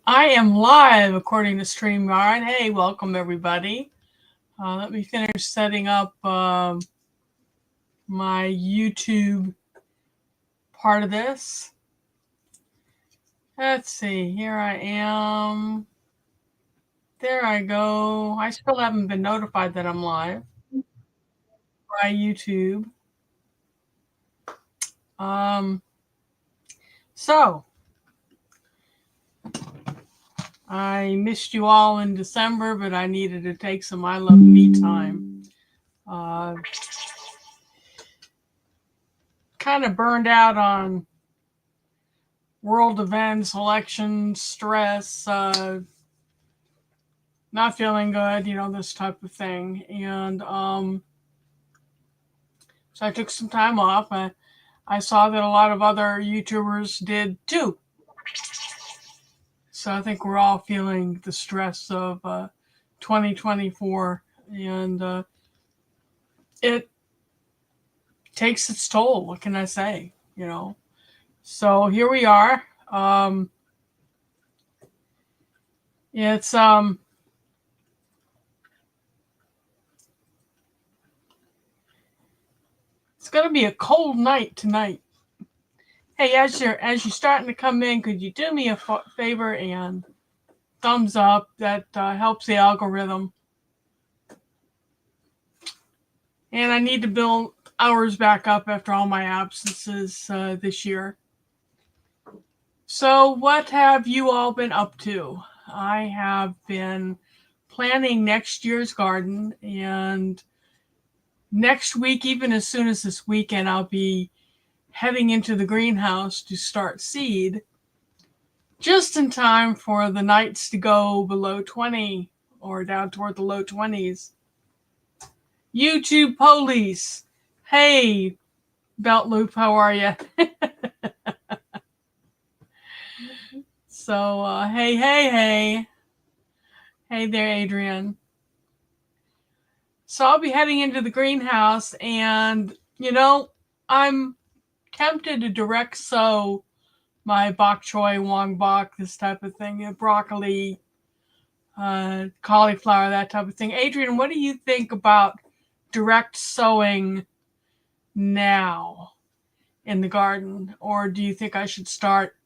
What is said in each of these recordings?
I am live according to StreamYard. Hey, welcome everybody. Let me finish setting up my YouTube part of this. Let's see, here I am. There I go. I still haven't been notified that I'm live by YouTube. Um, so, I missed you all in December, but I needed to take some I Love Me time. Kind of burned out on world events, elections, stress, not feeling good, this type of thing. And so I took some time off. I saw that a lot of other YouTubers did too. So I think we're all feeling the stress of 2024. And it takes its toll. What can I say? So here we are. It's It's gonna be a cold night tonight. Hey, as you're starting to come in, could you do me a favor and thumbs up? That helps the algorithm. And I need to build hours back up after all my absences this year. So what have you all been up to? I have been planning next year's garden, and next week, even as soon as this weekend, I'll be heading into the greenhouse to start seed, just in time for the nights to go below 20 or down toward the low 20s. YouTube police. Hey, Belt Loop, how are you? So, hey. Hey there, Adrian. So I'll be heading into the greenhouse, and, I'm tempted to direct sow my bok choy, wong bok, this type of thing, broccoli, cauliflower, that type of thing. Adrian, what do you think about direct sowing now in the garden? Or do you think I should start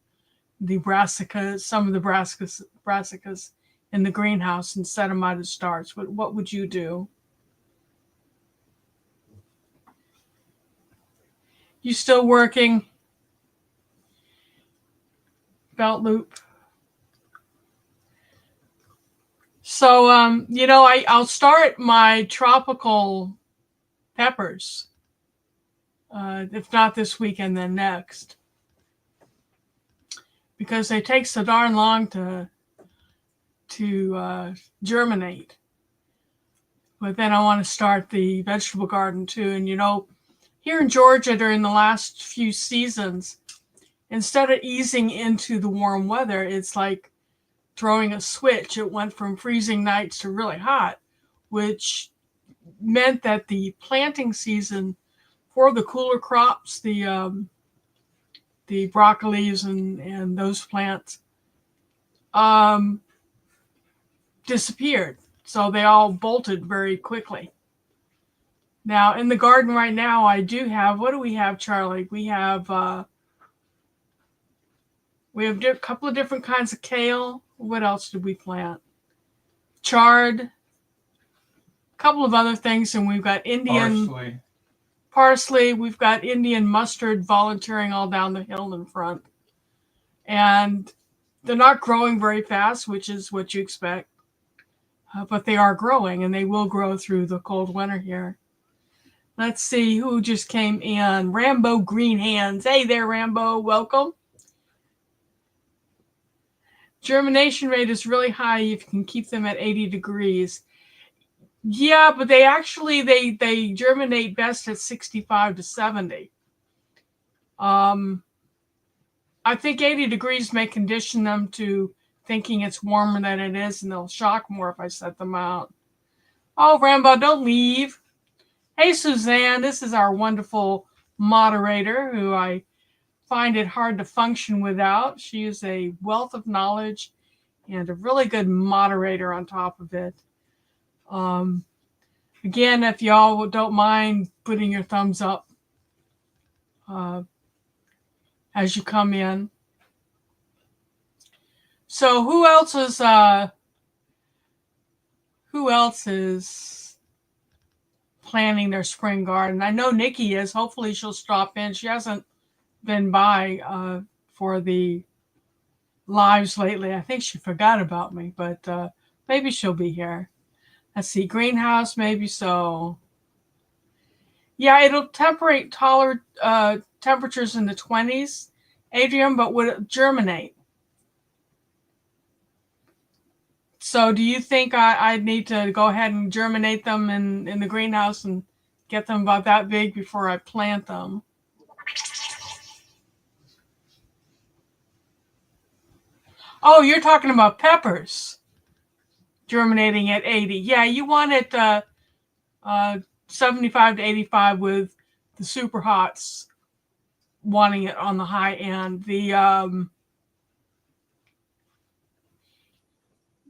the brassicas, some of the brassicas in the greenhouse and set them out as starts? What would you do? You still working? Belt Loop. So, I'll start my tropical peppers. If not this weekend, then next. Because they take so darn long to germinate. But then I want to start the vegetable garden too. And, here in Georgia during the last few seasons, instead of easing into the warm weather, it's like throwing a switch. It went from freezing nights to really hot, which meant that the planting season for the cooler crops, the broccolis and those plants, disappeared. So they all bolted very quickly. Now in the garden right now, I do have, what do we have, Charlie? We have a couple of different kinds of kale. What else did we plant? Chard, a couple of other things, and we've got Indian parsley. We've got Indian mustard volunteering all down the hill in front. And they're not growing very fast, which is what you expect. But they are growing, and they will grow through the cold winter here. Let's see who just came in. Rambo Green Hands. Hey there, Rambo. Welcome. Germination rate is really high if you can keep them at 80 degrees. Yeah, but they germinate best at 65 to 70. I think 80 degrees may condition them to thinking it's warmer than it is, and they'll shock more if I set them out. Oh, Rambo, don't leave. Hey, Suzanne, this is our wonderful moderator who I find it hard to function without. She is a wealth of knowledge and a really good moderator on top of it. Again, if y'all don't mind putting your thumbs up as you come in. So who else is planning their spring garden? I know Nikki is. Hopefully she'll stop in. She hasn't been by for the lives lately. I think she forgot about me, but maybe she'll be here. Let's see, greenhouse, maybe so. Yeah, it'll temperate taller temperatures in the 20s, Adrian, but would it germinate? So do you think I need to go ahead and germinate them in the greenhouse and get them about that big before I plant them? Oh, you're talking about peppers germinating at 80. Yeah, you want it 75 to 85 with the super hots wanting it on the high end.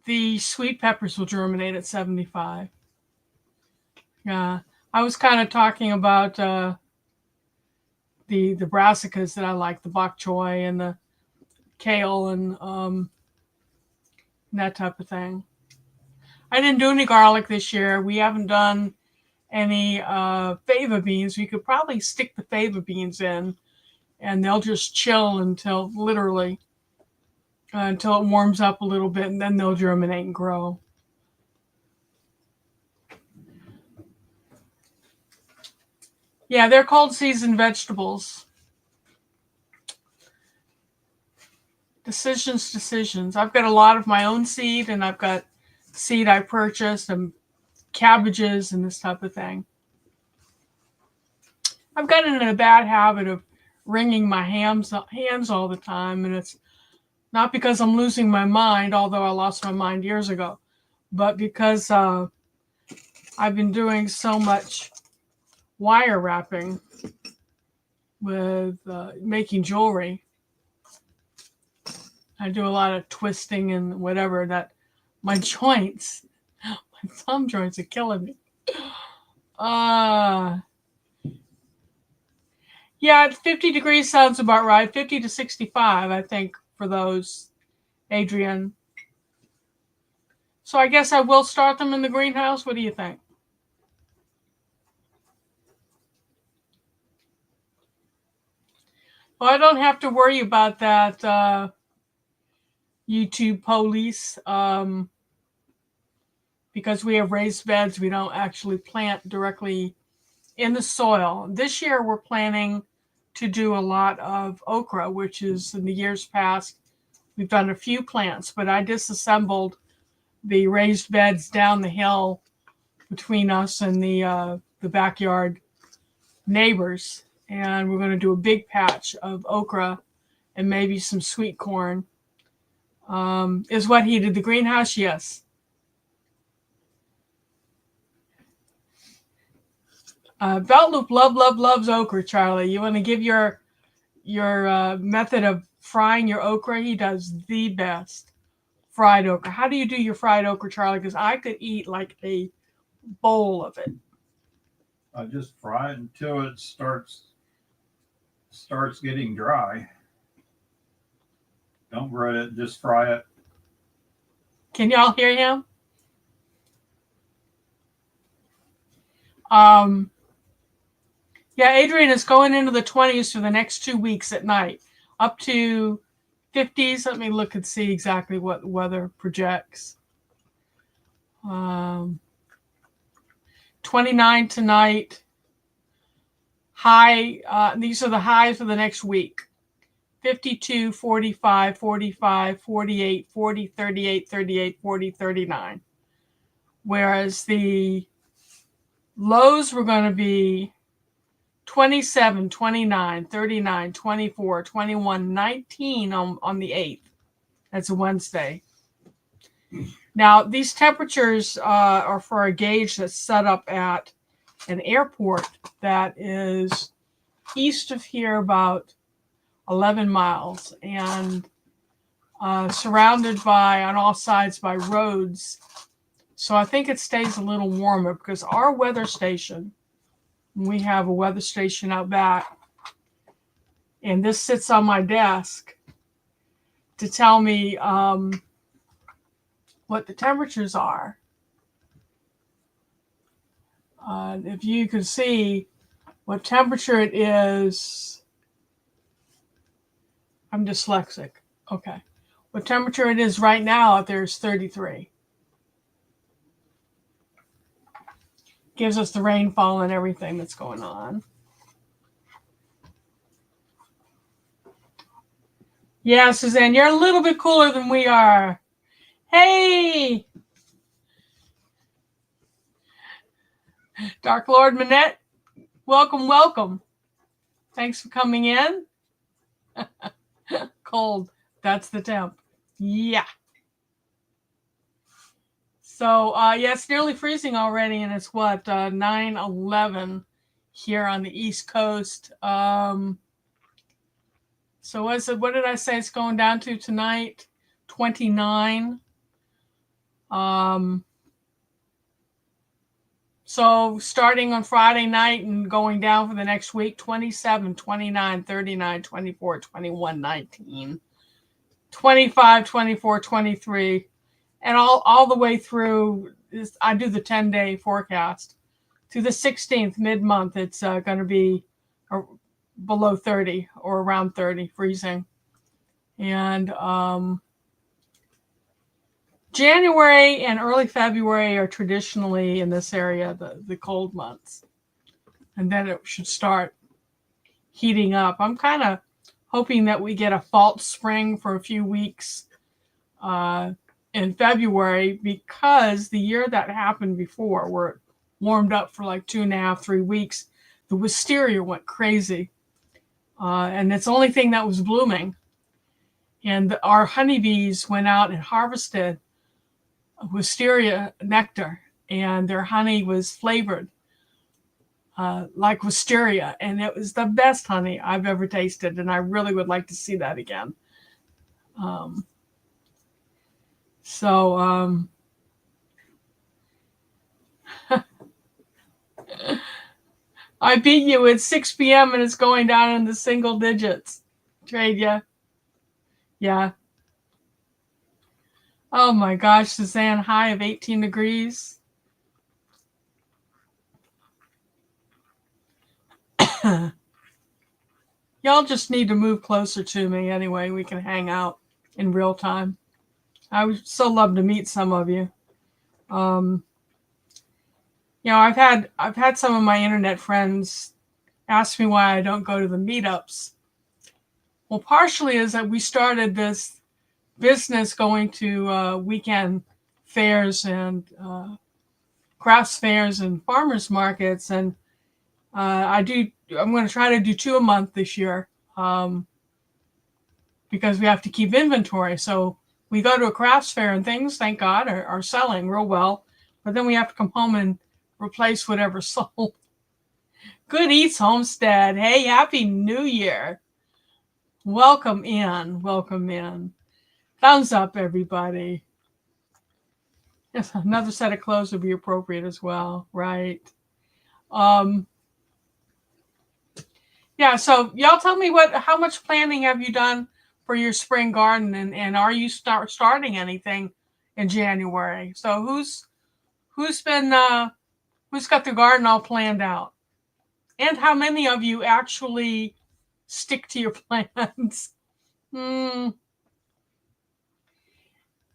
The sweet peppers will germinate at 75. Yeah, I was kind of talking about the brassicas that I like, the bok choy and the kale and that type of thing. I didn't do any garlic this year. We haven't done any fava beans. We could probably stick the fava beans in and they'll just chill until literally until it warms up a little bit, and then they'll germinate and grow. Yeah, they're called seasoned vegetables. Decisions. I've got a lot of my own seed, and I've got seed I purchased and cabbages and this type of thing. I've gotten in a bad habit of wringing my hands all the time, and it's not because I'm losing my mind, although I lost my mind years ago, but because I've been doing so much wire wrapping with making jewelry. I do a lot of twisting and whatever that my joints, my thumb joints are killing me. Yeah, 50 degrees sounds about right. 50 to 65, I think, for those, Adrian. So I guess I will start them in the greenhouse. What do you think? Well, I don't have to worry about that YouTube police because we have raised beds. We don't actually plant directly in the soil. This year we're planning to do a lot of okra, which is in the years past, we've done a few plants, but I disassembled the raised beds down the hill between us and the backyard neighbors. And we're going to do a big patch of okra and maybe some sweet corn. Is what he did the greenhouse? Yes. Belt Loop loves okra, Charlie. You want to give your method of frying your okra? He does the best fried okra. How do you do your fried okra, Charlie? Because I could eat like a bowl of it. I just fry it until it starts getting dry. Don't bread it, just fry it. Can y'all hear him? Yeah, Adrian is going into the 20s for the next 2 weeks at night, up to 50s. Let me look and see exactly what the weather projects. 29 tonight. High, these are the highs for the next week. 52, 45, 45, 48, 40, 38, 38, 40, 39. Whereas the lows were going to be 27, 29, 39, 24, 21, 19 on the 8th. That's a Wednesday. Now, these temperatures are for a gauge that's set up at an airport that is east of here about 11 miles. And surrounded by on all sides by roads. So I think it stays a little warmer because our weather station, we have a weather station out back, and this sits on my desk to tell me what the temperatures are. If you could see what temperature it is, I'm dyslexic. Okay. What temperature it is right now out there is 33. Gives us the rainfall and everything that's going on. Yeah, Suzanne, you're a little bit cooler than we are. Hey! Dark Lord Manette, welcome, welcome. Thanks for coming in. Cold, that's the temp. Yeah. So, yeah, it's nearly freezing already, and it's what, 9/11 here on the East Coast. So what did I say it's going down to tonight? 29. So starting on Friday night and going down for the next week, 27, 29, 39, 24, 21, 19, 25, 24, 23, and all the way through. I do the 10-day forecast. To the 16th, mid-month, it's going to be below 30 or around 30, freezing. And January and early February are traditionally in this area the cold months. And then it should start heating up. I'm kind of hoping that we get a false spring for a few weeks in February, because the year that happened before, where it warmed up for like 2.5, 3 weeks, the wisteria went crazy. And it's the only thing that was blooming. And our honeybees went out and harvested wisteria nectar, and their honey was flavored like wisteria, and it was the best honey I've ever tasted, and I really would like to see that again. I beat you at 6 p.m. and it's going down in the single digits. Trade ya. Yeah. Oh my gosh, Suzanne, high of 18 degrees. Y'all just need to move closer to me anyway. We can hang out in real time. I would so love to meet some of you. I've had some of my internet friends ask me why I don't go to the meetups. Well, partially is that we started this business going to weekend fairs and crafts fairs and farmers markets, and I'm going to try to do 2 a month this year, because we have to keep inventory. So we go to a crafts fair and things, thank God, are selling real well, but then we have to come home and replace whatever sold. Good Eats Homestead. Hey, Happy New Year. Welcome in. Welcome in. Thumbs up, everybody. Yes, another set of clothes would be appropriate as well, right? Yeah, so y'all tell me how much planning have you done for your spring garden, and are you starting anything in January? So who's got the garden all planned out? And how many of you actually stick to your plans?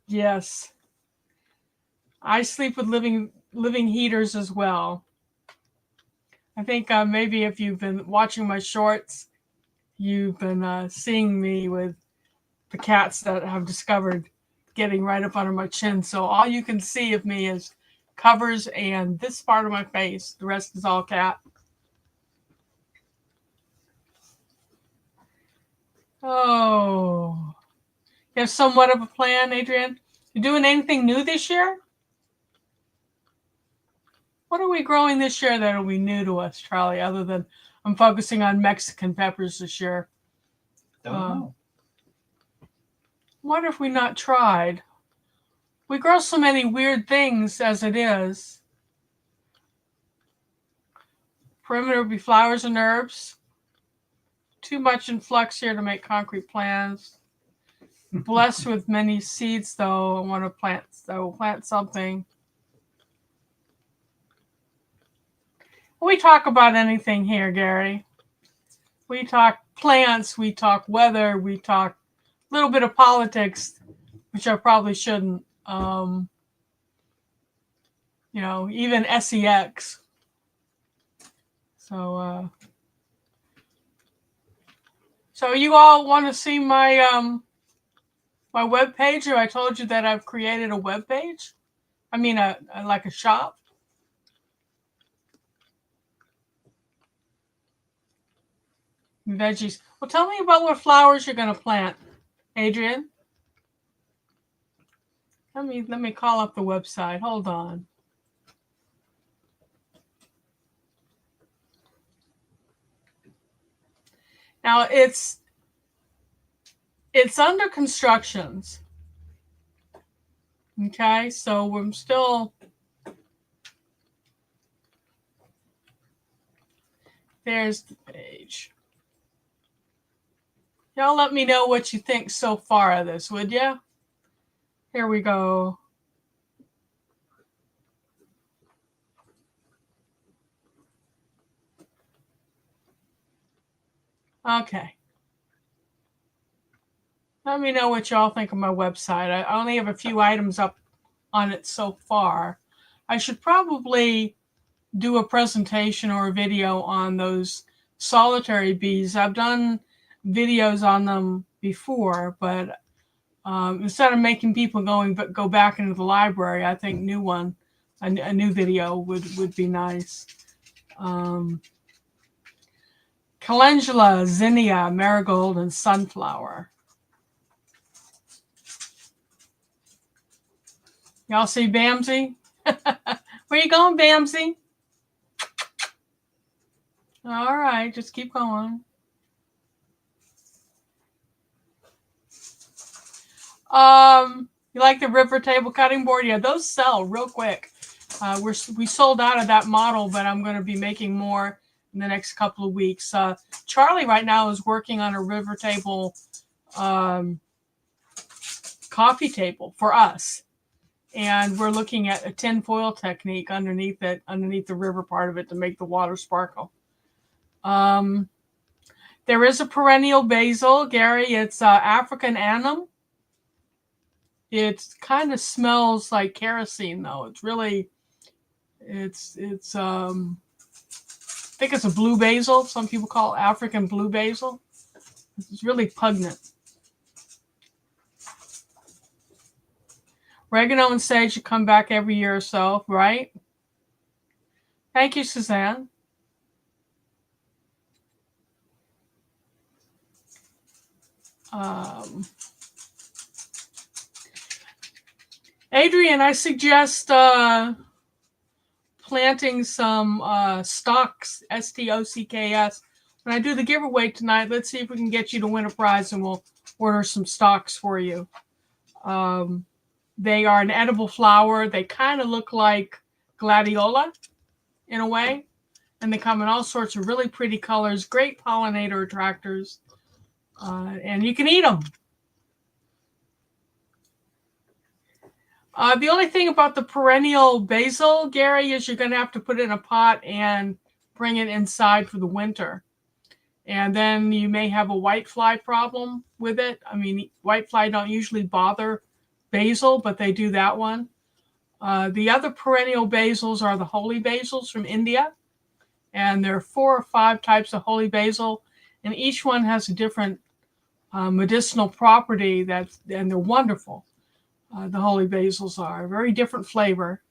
Yes. I sleep with living heaters as well. I think maybe if you've been watching my shorts, you've been seeing me with the cats that I've discovered getting right up under my chin. So all you can see of me is covers and this part of my face. The rest is all cat. Oh, you have somewhat of a plan, Adrienne? You doing anything new this year? What are we growing this year that'll be new to us, Charlie, other than I'm focusing on Mexican peppers this year? Don't know. What have we not tried? We grow so many weird things as it is. Perimeter would be flowers and herbs. Too much in flux here to make concrete plans. Blessed with many seeds, though. I want to plant something. We talk about anything here, Gary. We talk plants, we talk weather, we talk a little bit of politics, which I probably shouldn't. Even SEX. So you all want to see my my web page? Or I told you that I've created a web page. I mean, like a shop. Veggies. Well, tell me about what flowers you're going to plant, Adrian. Let me call up the website. Hold on. Now it's under constructions. Okay, so we're still. There's the page. Y'all let me know what you think so far of this, would you? Here we go. Okay. Let me know what y'all think of my website. I only have a few items up on it so far. I should probably do a presentation or a video on those solitary bees. I've done videos on them before, but instead of making people go back into the library, I think a new video would be nice. Calendula, zinnia, marigold, and sunflower. Y'all see Bamsey? Where you going, Bamsey? All right, just keep going. You like the river table cutting board? Yeah, those sell real quick. We sold out of that model, but I'm going to be making more in the next couple of weeks. Charlie right now is working on a river table coffee table for us. And we're looking at a tin foil technique underneath the river part of it to make the water sparkle. There is a perennial basil, Gary. It's African Annum. It kind of smells like kerosene, though. It's really, I think it's a blue basil. Some people call it African blue basil. It's really pungent. Oregano and sage should come back every year or so, right? Thank you, Suzanne. Adrian, I suggest planting some stocks, STOCKS. When I do the giveaway tonight, let's see if we can get you to win a prize, and we'll order some stocks for you. They are an edible flower. They kind of look like gladiola in a way, and they come in all sorts of really pretty colors, great pollinator attractors, and you can eat them. The only thing about the perennial basil, Gary, is you're going to have to put it in a pot and bring it inside for the winter. And then you may have a whitefly problem with it. I mean, whitefly don't usually bother basil, but they do that one. The other perennial basils are the holy basils from India. And there are 4 or 5 types of holy basil, and each one has a different medicinal property, and they're wonderful. The holy basils are a very different flavor.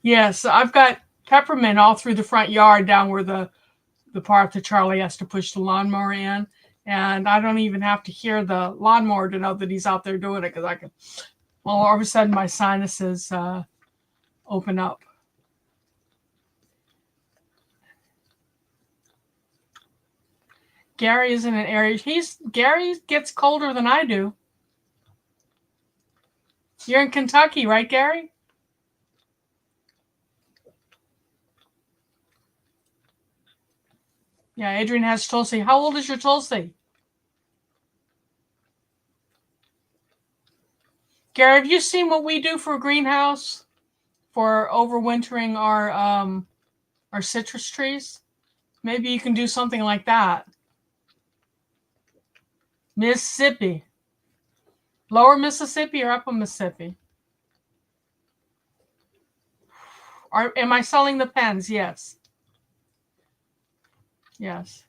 Yes, I've got peppermint all through the front yard down where the part that Charlie has to push the lawnmower in. And I don't even have to hear the lawnmower to know that he's out there doing it, because I can, well, all of a sudden my sinuses open up. Gary is in an area. Gary gets colder than I do. You're in Kentucky, right, Gary? Yeah, Adrian has Tulsi. How old is your Tulsi? Gary, have you seen what we do for a greenhouse for overwintering our citrus trees? Maybe you can do something like that. Mississippi. Lower Mississippi or Upper Mississippi? Am I selling the pens? Yes. Yes.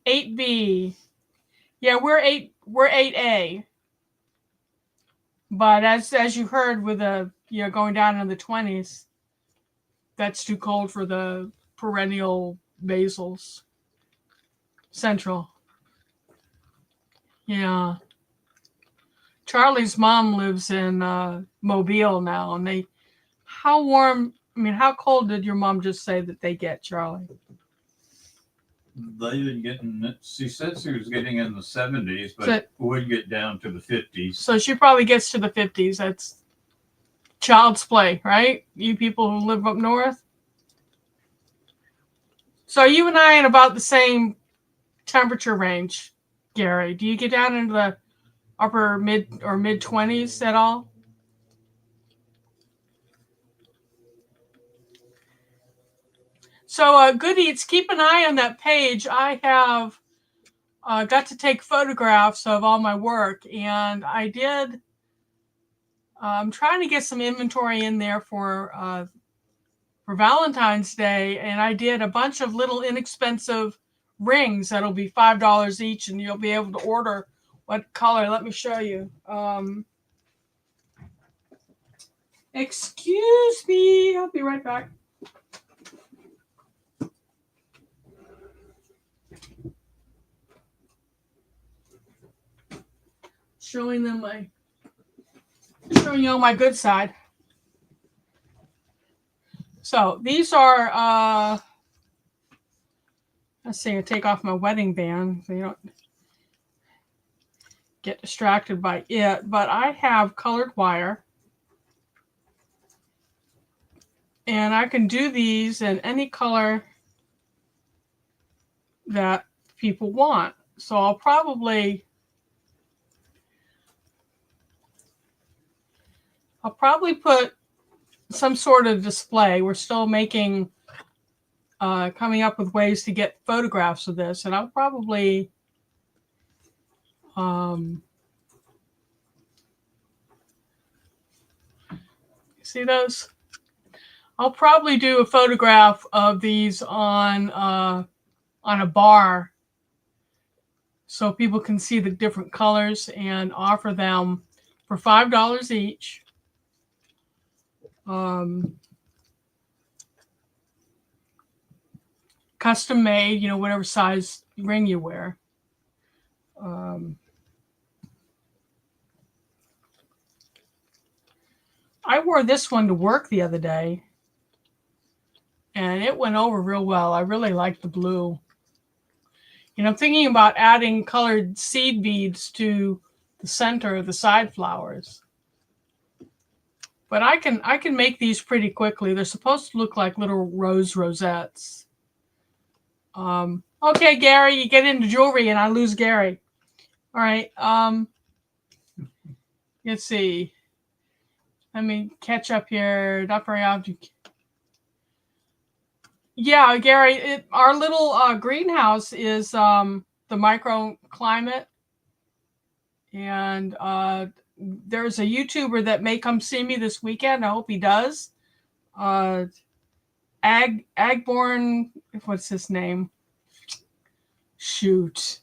8B. Yeah, we're 8A. But as you heard with the going down in the 20s, that's too cold for the perennial basils. Central. Yeah. Charlie's mom lives in Mobile now, and how cold did your mom just say that they get, Charlie? They've been getting, she said she was getting in the 70s, but would get down to the 50s. So she probably gets to the 50s. That's child's play, right? You people who live up north. So you and I in about the same temperature range, Gary. Do you get down into the upper mid 20s at all? So Good Eats, keep an eye on that page. I have got to take photographs of all my work, and I did. I'm trying to get some inventory in there for Valentine's Day, and I did a bunch of little inexpensive rings that'll be $5 each, and you'll be able to order what color. Let me show you. Excuse me, I'll be right back. Showing you on my good side. So these are let's see, I take off my wedding band so you don't get distracted by it, but I have colored wire, and I can do these in any color that people want. So I'll probably put some sort of display. We're still coming up with ways to get photographs of this, and I'll probably see those? I'll probably do a photograph of these on a bar so people can see the different colors and offer them for $5 each. Custom made, whatever size ring you wear. I wore this one to work the other day, and it went over real well. I really like the blue. I'm thinking about adding colored seed beads to the center of the side flowers. But I can make these pretty quickly. They're supposed to look like little rose rosettes. Okay, Gary, you get into jewelry and I lose Gary. All right. Let's see. Let me catch up here. Not very often. Yeah, Gary, our little greenhouse is the microclimate. And there's a YouTuber that may come see me this weekend. I hope he does. Agborn, what's his name? Shoot.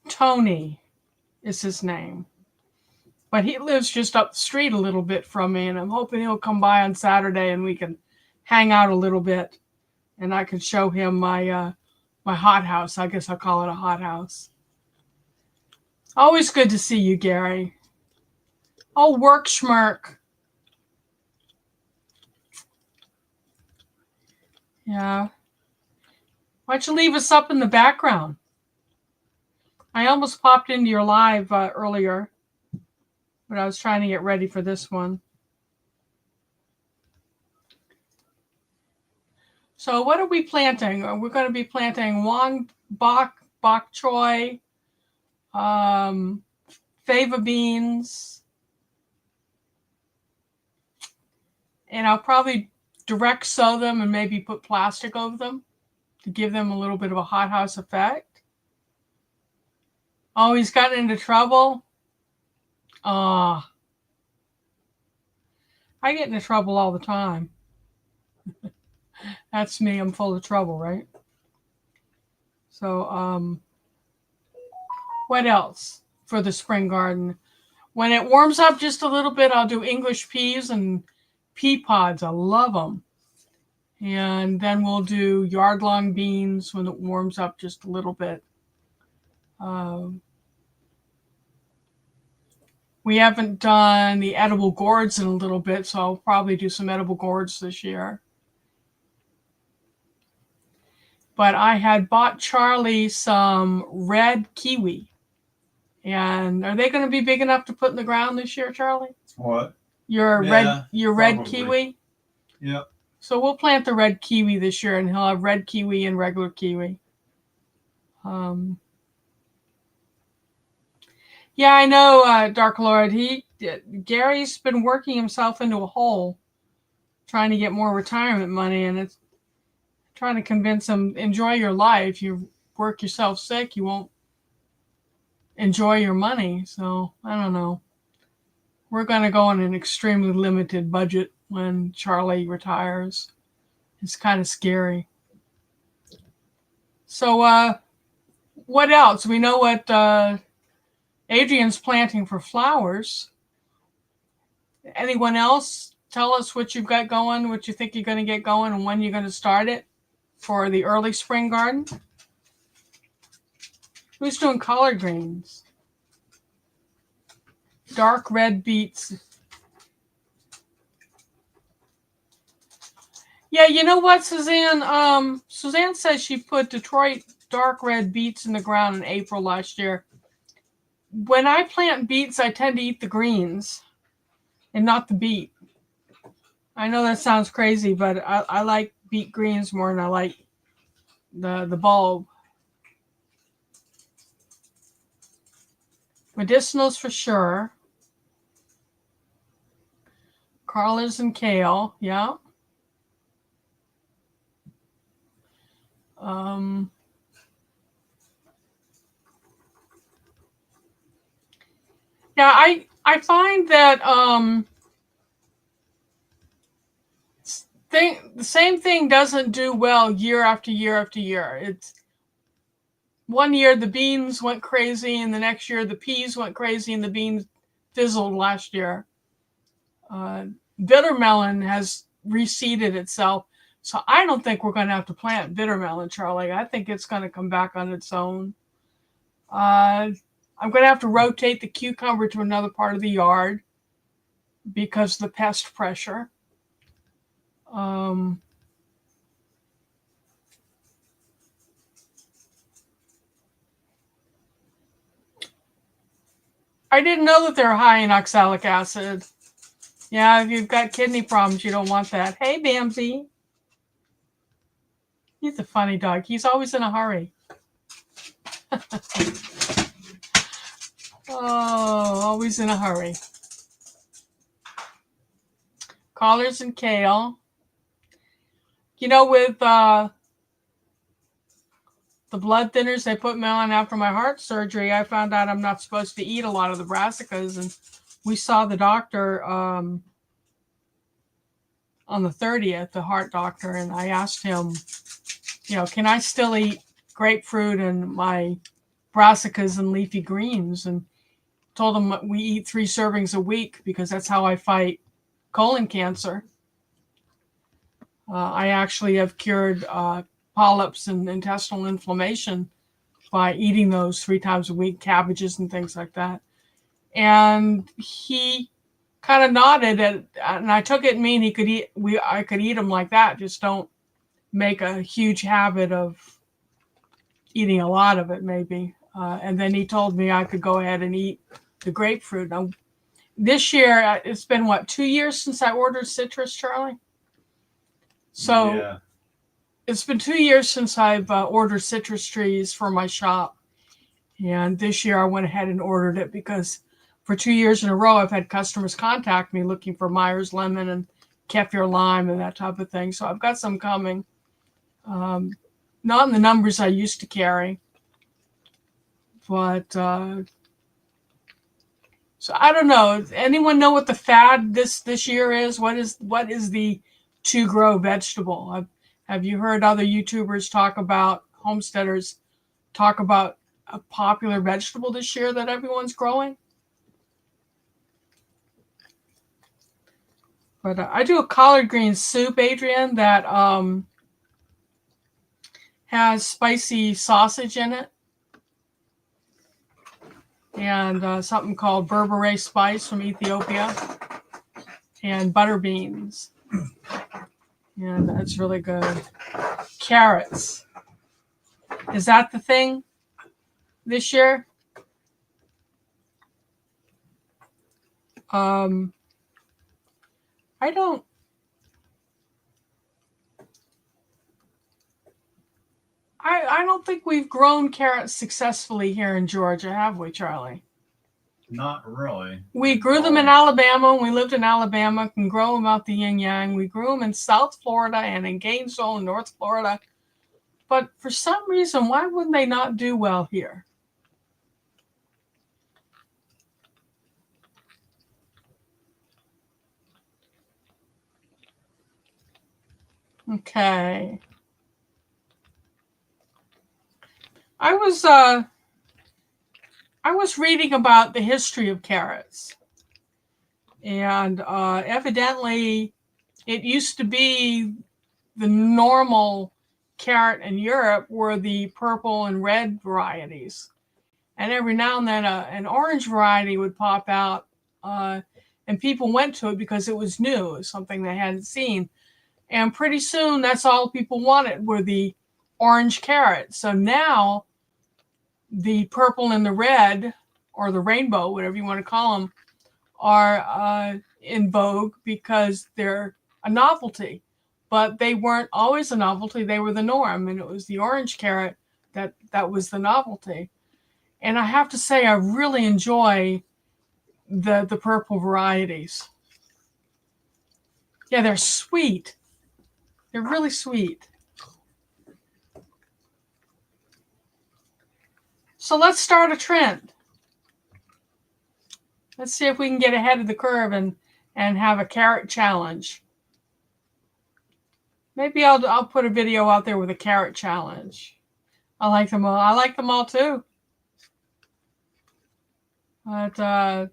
Tony is his name. But he lives just up the street a little bit from me, and I'm hoping he'll come by on Saturday and we can hang out a little bit, and I can show him my hothouse. I guess I'll call it a hothouse. Always good to see you, Gary. Oh, work schmirk. Yeah. Why don't you leave us up in the background? I almost popped into your live earlier, but I was trying to get ready for this one. So what are we planting? We're going to be planting Wong bok choy, fava beans, and I'll probably direct sow them and maybe put plastic over them to give them a little bit of a hothouse effect. Oh, he's gotten into trouble. I get into trouble all the time. That's me. I'm full of trouble, right? So, what else for the spring garden? When it warms up just a little bit, I'll do English peas and pea pods. I love them. And then we'll do yard-long beans when it warms up just a little bit. We haven't done the edible gourds in a little bit, so I'll probably do some edible gourds this year. But I had bought Charlie some red kiwi. And are they going to be big enough to put in the ground this year, Charlie? What? Your red kiwi? Yep. So we'll plant the red kiwi this year, and he'll have red kiwi and regular kiwi. Yeah, I know, Dark Lord. Gary's been working himself into a hole trying to get more retirement money, and it's trying to convince him, enjoy your life. You work yourself sick, you won't enjoy your money. So I don't know. We're going to go on an extremely limited budget when Charlie retires. It's kind of scary. So what else? We know what Adrian's planting for flowers. Anyone else? Tell us what you've got going, what you think you're going to get going, and when you're going to start it for the early spring garden. Who's doing collard greens? Dark red beets. Yeah, you know what, Suzanne? Suzanne says she put Detroit dark red beets in the ground in April last year. When I plant beets, I tend to eat the greens and not the beet. I know that sounds crazy, but I like beet greens more than I like the bulb. Medicinals for sure. Collards and kale, yeah. Yeah, I find that the same thing doesn't do well year after year after year. It's one year the beans went crazy, and the next year the peas went crazy, and the beans fizzled last year. Bitter melon has reseeded itself, so I don't think we're going to have to plant bitter melon, Charlie. I think it's going to come back on its own. I'm going to have to rotate the cucumber to another part of the yard because of the pest pressure. I didn't know that they're high in oxalic acid. Yeah, if you've got kidney problems, you don't want that. Hey, Bamsy. He's a funny dog. He's always in a hurry. Oh, always in a hurry. Collards and kale. You know, with the blood thinners they put me on after my heart surgery, I found out I'm not supposed to eat a lot of the brassicas, and we saw the doctor on the 30th, the heart doctor, and I asked him, you know, can I still eat grapefruit and my brassicas and leafy greens? And told him we eat 3 servings a week because that's how I fight colon cancer. I actually have cured polyps and intestinal inflammation by eating those 3 times a week, cabbages and things like that. And he kind of nodded, and I took it and mean I could eat them like that. Just don't make a huge habit of eating a lot of it maybe. And then he told me I could go ahead and eat the grapefruit. Now, this year, it's been, what, 2 years since I ordered citrus, Charlie? So Yeah. it's been 2 years since I've ordered citrus trees for my shop. And this year I went ahead and ordered it because for 2 years in a row, I've had customers contact me looking for Myers lemon and Kefir lime and that type of thing. So I've got some coming. Not in the numbers I used to carry. But, so I don't know. Anyone know what the fad this year is? What is the to grow vegetable? Have you heard other YouTubers talk about, homesteaders talk about a popular vegetable this year that everyone's growing? But I do a collard green soup, Adrian, that has spicy sausage in it. And something called berbere spice from Ethiopia, and butter beans. And that's really good. Carrots. Is that the thing this year? I don't think we've grown carrots successfully here in Georgia, have we, Charlie? Not really. We grew them in Alabama. We lived in Alabama, can grow them out the yin yang. We grew them in South Florida and in Gainesville and North Florida. But for some reason, why would they not do well here? Okay. I was reading about the history of carrots. And evidently, it used to be the normal carrot in Europe were the purple and red varieties. And every now and then an orange variety would pop out. And people went to it because it was new, it was something they hadn't seen. And pretty soon, that's all people wanted were the orange carrots. So now, the purple and the red, or the rainbow, whatever you want to call them, are in vogue because they're a novelty. But they weren't always a novelty. They were the norm. And it was the orange carrot that was the novelty. And I have to say, I really enjoy the purple varieties. Yeah, they're sweet. They're really sweet. So let's start a trend. Let's see if we can get ahead of the curve and have a carrot challenge. Maybe I'll put a video out there with a carrot challenge. I like them all. I like them all too. But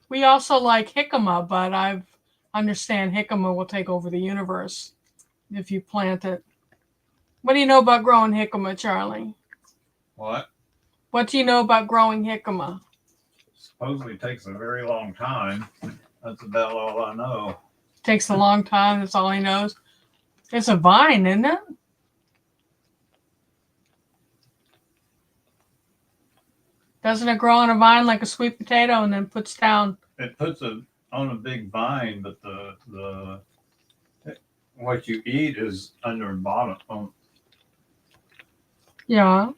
we also like jicama, but I understand jicama will take over the universe if you plant it. What do you know about growing jicama, Charlie? What? What do you know about growing jicama? Supposedly takes a very long time. That's about all I know. Takes a long time. That's all he knows. It's a vine, isn't it? Doesn't it grow on a vine like a sweet potato and then puts down? It puts it on a big vine, but the what you eat is under the bottom. Yeah.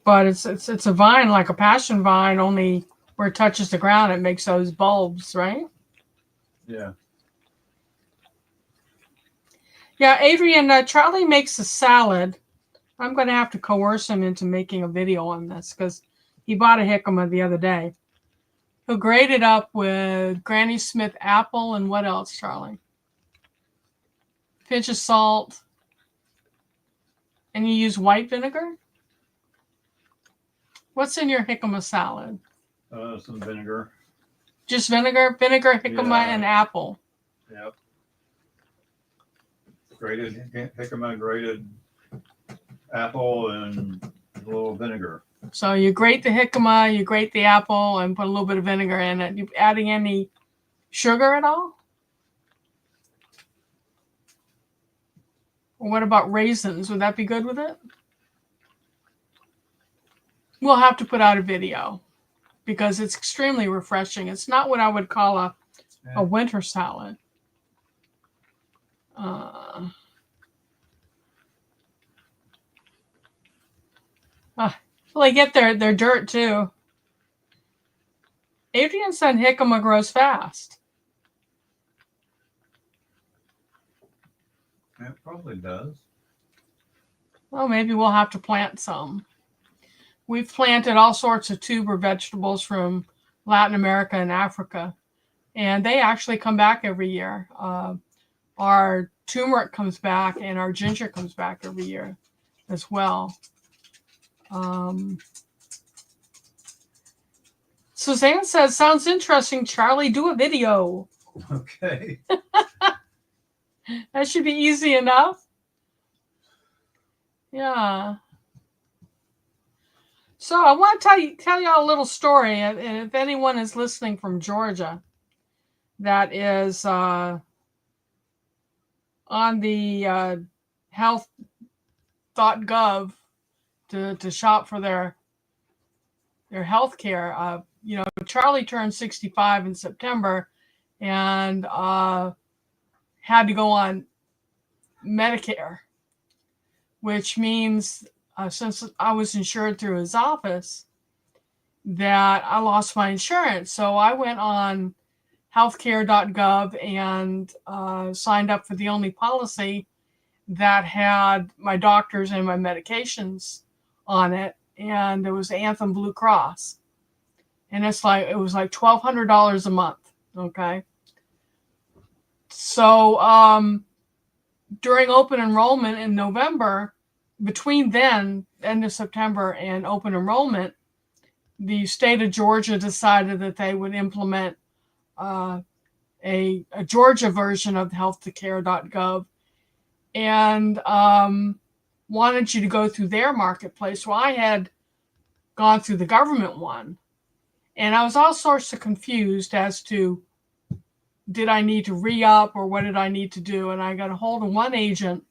But it's a vine like a passion vine, only where it touches the ground, it makes those bulbs, right? Yeah. Yeah, Adrian, Charlie makes a salad. I'm going to have to coerce him into making a video on this because he bought a jicama the other day. He'll grate it up with Granny Smith apple and what else, Charlie? Pinch of salt. And you use white vinegar? What's in your jicama salad? Some vinegar. Just vinegar? Vinegar, jicama, and apple. Yep. Grated jicama, grated apple, and a little vinegar. So you grate the jicama, you grate the apple, and put a little bit of vinegar in it. You adding any sugar at all? Or what about raisins? Would that be good with it? We'll have to put out a video because it's extremely refreshing. It's not what I would call a winter salad. Well, they get their dirt too. Adrian said jicama grows fast. It probably does. Well, maybe we'll have to plant some. We've planted all sorts of tuber vegetables from Latin America and Africa, and they actually come back every year. Our turmeric comes back, and our ginger comes back every year as well. Suzanne says, sounds interesting, Charlie. Do a video. Okay. That should be easy enough. Yeah. So I want to tell y'all a little story. And if anyone is listening from Georgia, that is on the health.gov to shop for their health care. Charlie turned 65 in September and had to go on Medicare, which means since I was insured through his office, that I lost my insurance. So I went on healthcare.gov and signed up for the only policy that had my doctors and my medications on it, and it was Anthem Blue Cross, and it was like $1,200 a month. Okay, so during open enrollment in November, between then, end of September, and open enrollment, the state of Georgia decided that they would implement a Georgia version of healthcare.gov and wanted you to go through their marketplace. Well, I had gone through the government one, and I was all sorts of confused as to did I need to re-up or what did I need to do? And I got a hold of one agent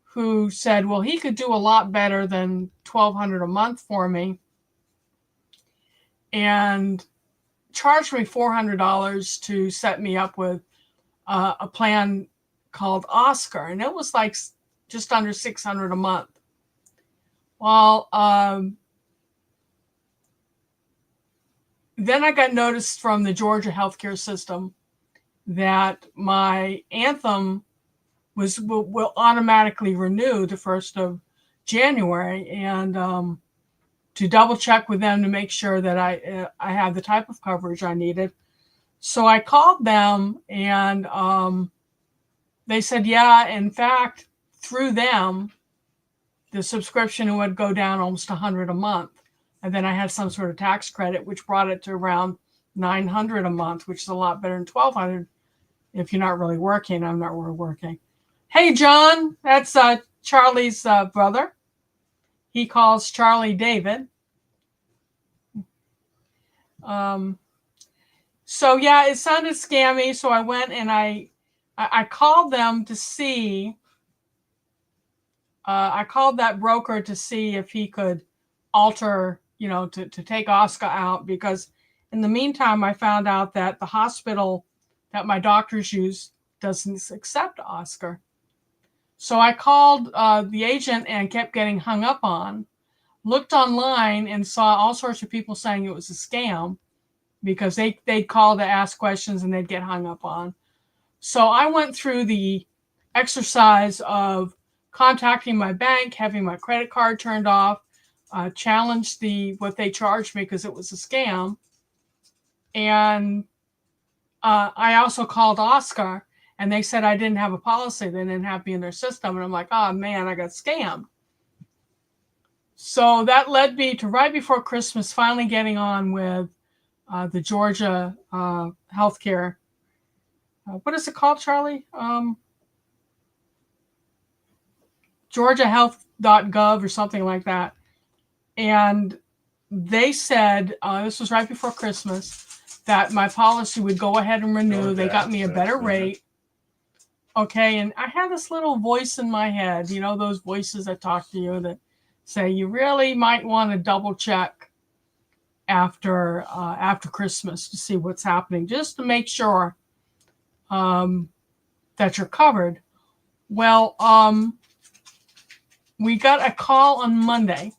who said, well, he could do a lot better than $1,200 a month for me, and charged me $400 to set me up with a plan called Oscar, and it was like just under $600 a month. Well, then I got noticed from the Georgia healthcare system that my Anthem will automatically renew the 1st of January, and to double check with them to make sure that I have the type of coverage I needed. So I called them, and they said, yeah, in fact, through them, the subscription would go down almost $100 a month. And then I had some sort of tax credit, which brought it to around $900 a month, which is a lot better than $1,200 if you're not really working. I'm not really working. Hey, John, that's Charlie's brother. He calls Charlie David. So yeah, it sounded scammy. So I went and I called them to see. I called that broker to see if he could alter, to take Oscar out, because in the meantime, I found out that the hospital that my doctors use doesn't accept Oscar. So I called the agent and kept getting hung up on. Looked online and saw all sorts of people saying it was a scam because they'd call to ask questions and they'd get hung up on. So I went through the exercise of contacting my bank, having my credit card turned off, challenged what they charged me because it was a scam. And I also called Oscar, and they said I didn't have a policy. They didn't have me in their system. And I'm like, oh man, I got scammed. So that led me to right before Christmas, finally getting on with the Georgia healthcare. What is it called, Charlie? GeorgiaHealth.gov or something like that. And they said, this was right before Christmas, that my policy would go ahead and renew. They got me a better rate. Okay, and I had this little voice in my head, you know, those voices that talk to you that say you really might want to double check after Christmas to see what's happening, just to make sure that you're covered. Well, we got a call on Monday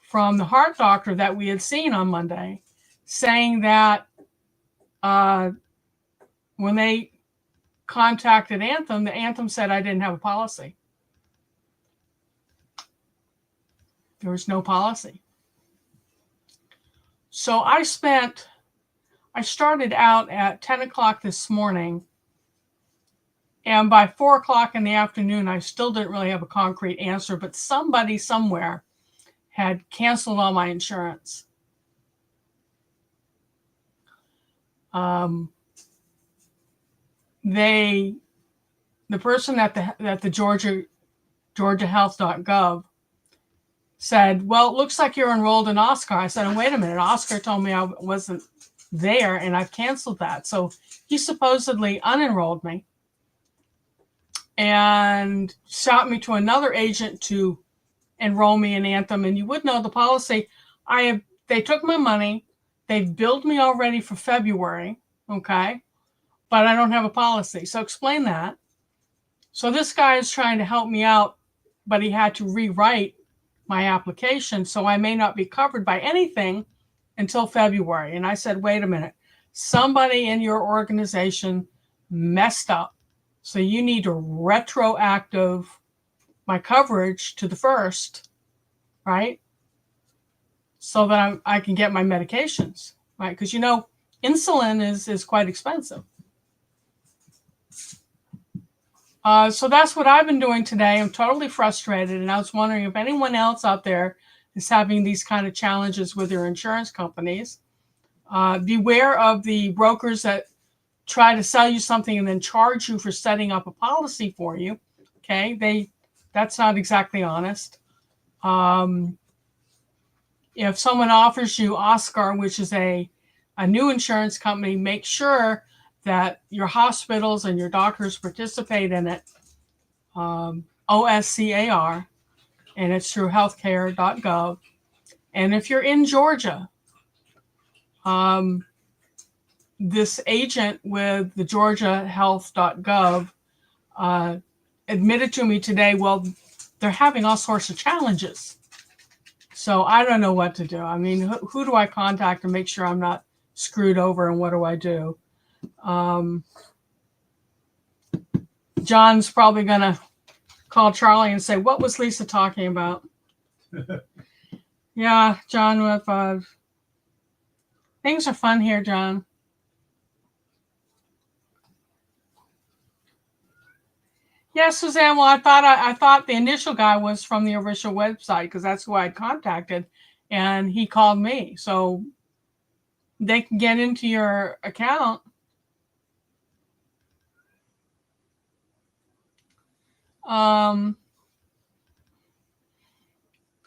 from the heart doctor that we had seen on Monday, saying that when they contacted Anthem, the Anthem said I didn't have a policy. There was no policy. So I started out at 10 o'clock this morning, and by 4 o'clock in the afternoon, I still didn't really have a concrete answer, but somebody somewhere had canceled all my insurance. The person at the GeorgiaHealth.gov said, well, it looks like you're enrolled in Oscar. I said, oh, wait a minute. Oscar told me I wasn't there, and I've canceled that. So he supposedly unenrolled me and shot me to another agent to enroll me in Anthem. And you would know the policy. They took my money. They've billed me already for February. Okay. But I don't have a policy. So explain that. So this guy is trying to help me out, but he had to rewrite my application. So I may not be covered by anything until February. And I said, wait a minute, somebody in your organization messed up. So you need to retroactive my coverage to the 1st, right? So that I can get my medications, right? Because, you know, insulin is quite expensive. So that's what I've been doing today. I'm totally frustrated. And I was wondering if anyone else out there is having these kind of challenges with their insurance companies. Beware of the brokers that try to sell you something and then charge you for setting up a policy for you. Okay, that's not exactly honest. If someone offers you Oscar, which is a new insurance company, make sure that your hospitals and your doctors participate in it. OSCAR, and it's through healthcare.gov. And if you're in Georgia, this agent with the GeorgiaHealth.gov admitted to me today, well, they're having all sorts of challenges. So I don't know what to do. I mean, who do I contact to make sure I'm not screwed over, and what do I do? John's probably going to call Charlie and say, what was Lisa talking about? Yeah, John, with things are fun here, John. Yeah, Suzanne. Well, I thought the initial guy was from the official website because that's who I'd contacted, and he called me. So they can get into your account.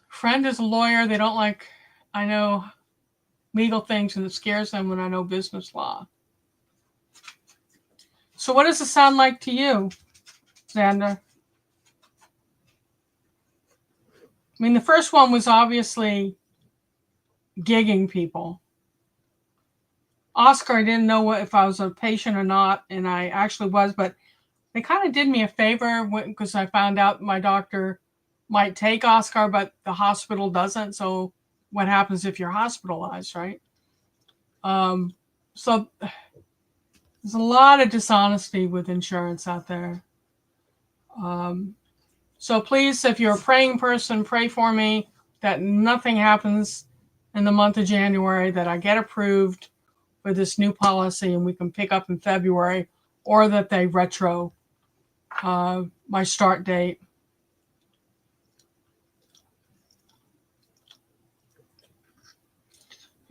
Friend is a lawyer. They don't like, I know, legal things, and it scares them when I know business law. So what does it sound like to you, Xander? I mean, the first one was obviously gigging people. Oscar, I didn't know if I was a patient or not, and I actually was, but they kind of did me a favor because I found out my doctor might take Oscar, but the hospital doesn't. So what happens if you're hospitalized, right? So there's a lot of dishonesty with insurance out there. So please, if you're a praying person, pray for me that nothing happens in the month of January, that I get approved for this new policy and we can pick up in February, or that they retro my start date.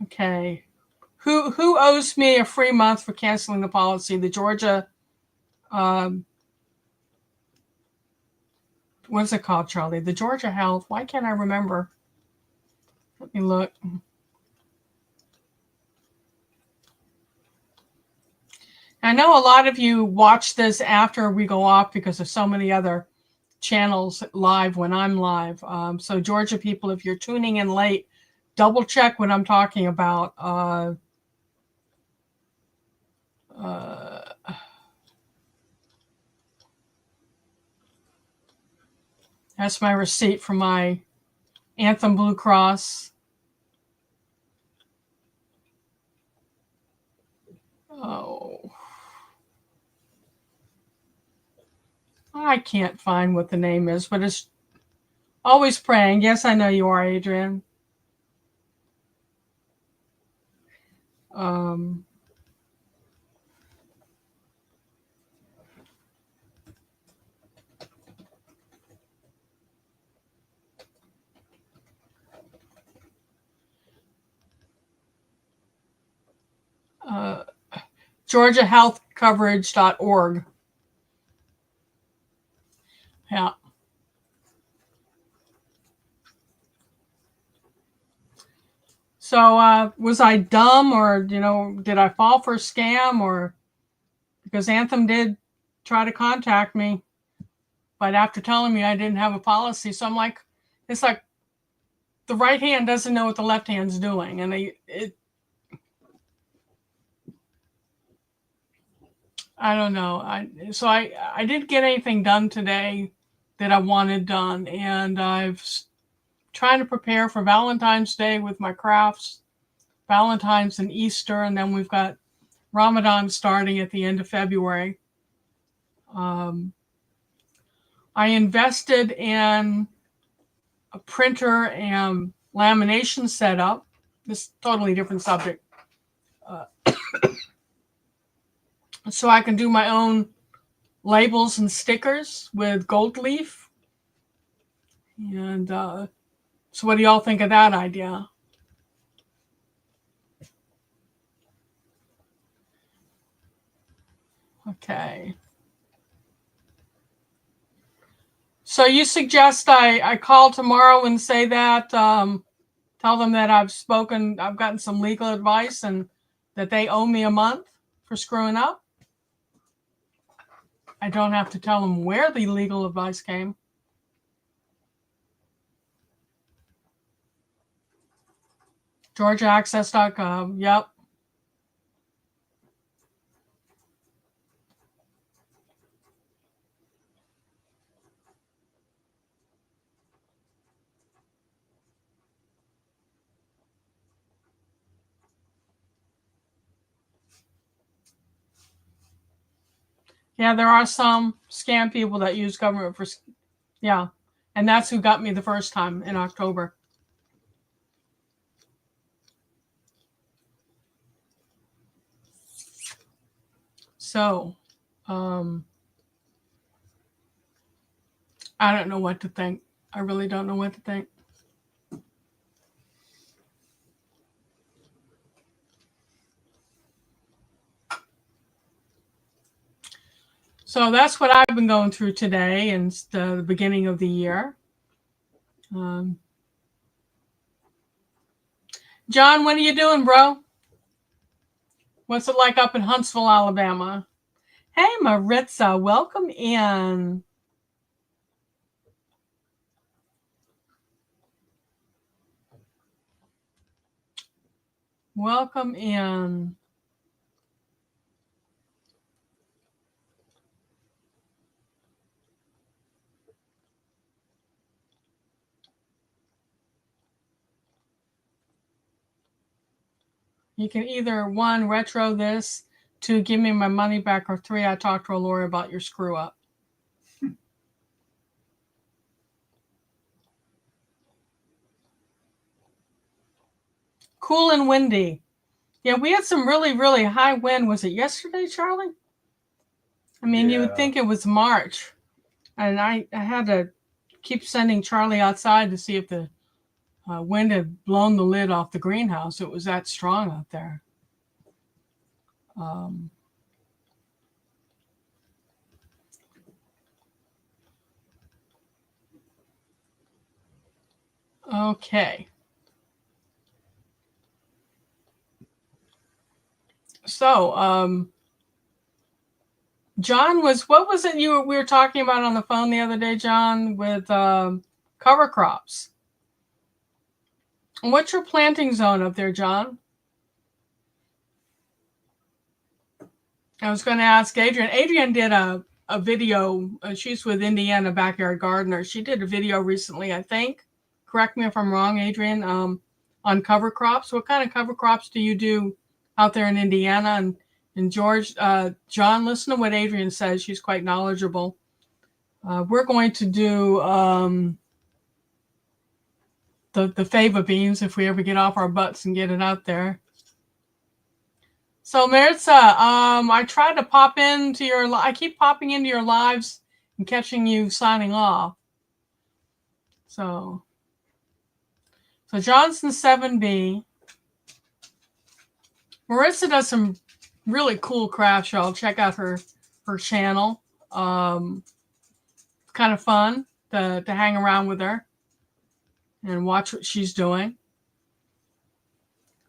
Okay. Who owes me a free month for canceling the policy? The Georgia, what's it called, Charlie? The Georgia Health. Why can't I remember? Let me look. I know a lot of you watch this after we go off because there's so many other channels live when I'm live. So Georgia people, if you're tuning in late, double check what I'm talking about. That's my receipt from my Anthem Blue Cross. Oh, I can't find what the name is, but it's Always Praying. Yes, I know you are, Adrian. GeorgiaHealthCoverage.org. Yeah. So was I dumb, or did I fall for a scam, or because Anthem did try to contact me, but after telling me I didn't have a policy, so I'm like, it's like the right hand doesn't know what the left hand's doing, and I don't know. I didn't get anything done today that I wanted done, and I've trying to prepare for Valentine's Day with my crafts, Valentine's and Easter, and then we've got Ramadan starting at the end of February. I invested in a printer and lamination setup. This is a totally different subject. So I can do my own labels and stickers with gold leaf. And so what do y'all think of that idea? Okay. So you suggest I call tomorrow and say that, tell them that I've gotten some legal advice and that they owe me a month for screwing up? I don't have to tell them where the legal advice came. GeorgiaAccess.gov. Yep. Yeah, there are some scam people that use government for, yeah. And that's who got me the first time in October. So, I don't know what to think. I really don't know what to think. So that's what I've been going through today and the beginning of the year. John, what are you doing, bro? What's it like up in Huntsville, Alabama? Hey, Maritza, welcome in. Welcome in. You can either 1, retro this, 2, give me my money back, or 3, I talked to a lawyer about your screw up. Cool and windy. Yeah, we had some really, really high wind. Was it yesterday, Charlie? I mean, You would think it was March. And I had to keep sending Charlie outside to see if the wind had blown the lid off the greenhouse. It was that strong out there. Okay. So, John what was it we were talking about on the phone the other day, John, with cover crops? What's your planting zone up there, John? I was going to ask Adrienne. Adrienne did a video. She's with Indiana Backyard Gardener. She did a video recently, I think. Correct me if I'm wrong, Adrienne, on cover crops. What kind of cover crops do you do out there in Indiana? And George, John, listen to what Adrienne says. She's quite knowledgeable. We're going to do the fava beans if we ever get off our butts and get it out there. So Maritza, I try to pop into I keep popping into your lives and catching you signing off. So Johnson 7B. Maritza does some really cool crafts, y'all. Check out her channel. Kind of fun to hang around with her and watch what she's doing.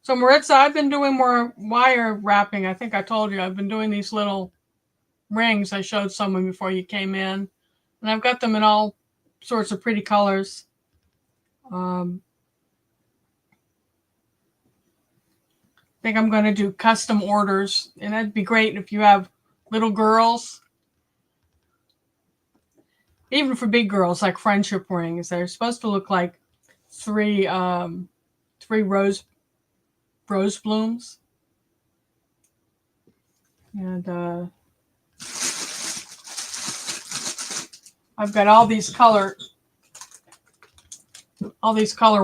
So Maritza, I've been doing more wire wrapping. I think I told you I've been doing these little rings. I showed someone before you came in, and I've got them in all sorts of pretty colors. I think I'm going to do custom orders, and that'd be great if you have little girls, even for big girls, like friendship rings. They're supposed to look like three rose blooms. And I've got all these color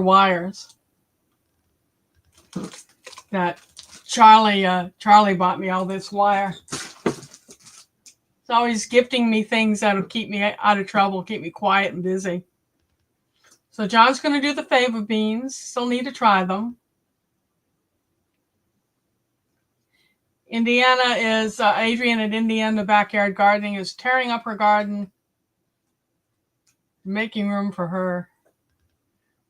wires that Charlie bought me all this wire. He's always gifting me things that'll keep me out of trouble, keep me quiet and busy. So John's going to do the fava beans. Still need to try them. Indiana is, Adrienne at Indiana Backyard Gardening is tearing up her garden, making room for her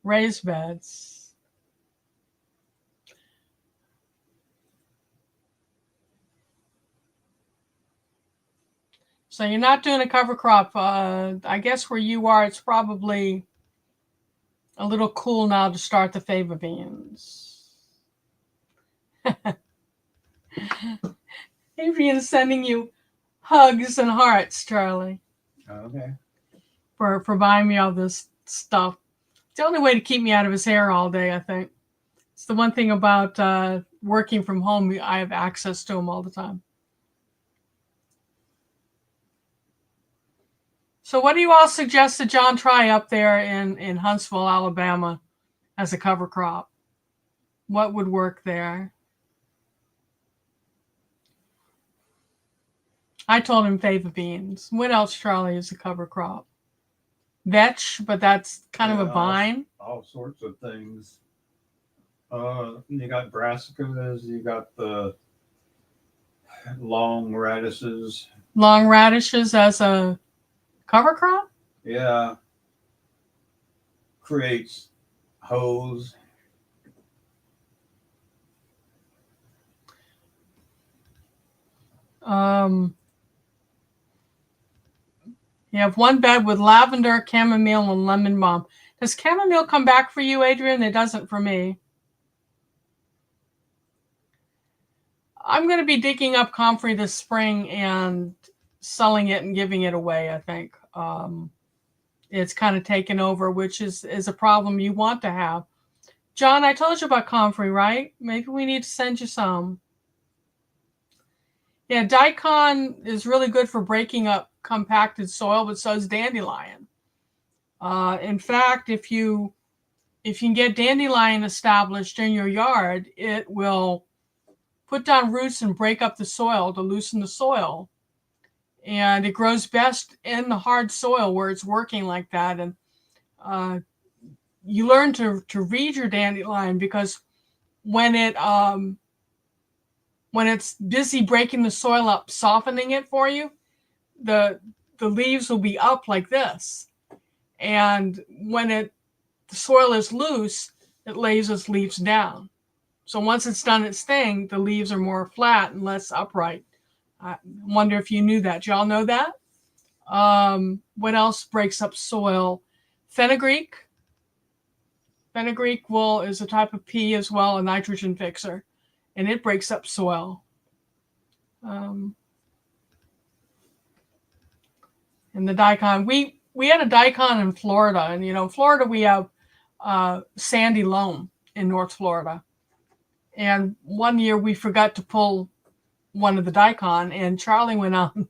raised beds. So you're not doing a cover crop. I guess where you are, it's probably a little cool now to start the fava beans. Adrienne is sending you hugs and hearts, Charlie. Okay. For buying me all this stuff. It's the only way to keep me out of his hair all day, I think. It's the one thing about working from home. I have access to him all the time. So what do you all suggest that John try up there in Huntsville, Alabama as a cover crop? What would work there? I told him fava beans. What else, Charlie, is a cover crop? Vetch, but that's kind of a vine. All sorts of things. You got brassicas, you got the long radishes. Long radishes as a cover crop? Yeah. Creates hose. You have one bed with lavender, chamomile, and lemon balm. Does chamomile come back for you, Adrienne? It doesn't for me. I'm going to be digging up comfrey this spring and selling it and giving it away, I think. It's kind of taken over, which is a problem you want to have. John, I told you about comfrey, right? Maybe we need to send you some. Yeah, daikon is really good for breaking up compacted soil, but so is dandelion. In fact, if you can get dandelion established in your yard, it will put down roots and break up the soil to loosen the soil. And it grows best in the hard soil where it's working like that. And you learn to read your dandelion, because when it's busy breaking the soil up, softening it for you, the leaves will be up like this. And when the soil is loose, it lays its leaves down. So once it's done its thing, the leaves are more flat and less upright. I wonder if you knew that. Y'all know that? What else breaks up soil? Fenugreek. Fenugreek is a type of pea as well, a nitrogen fixer, and it breaks up soil. And the daikon, we had a daikon in Florida, and in Florida we have sandy loam in North Florida. And one year we forgot to pull one of the daikon, and Charlie went on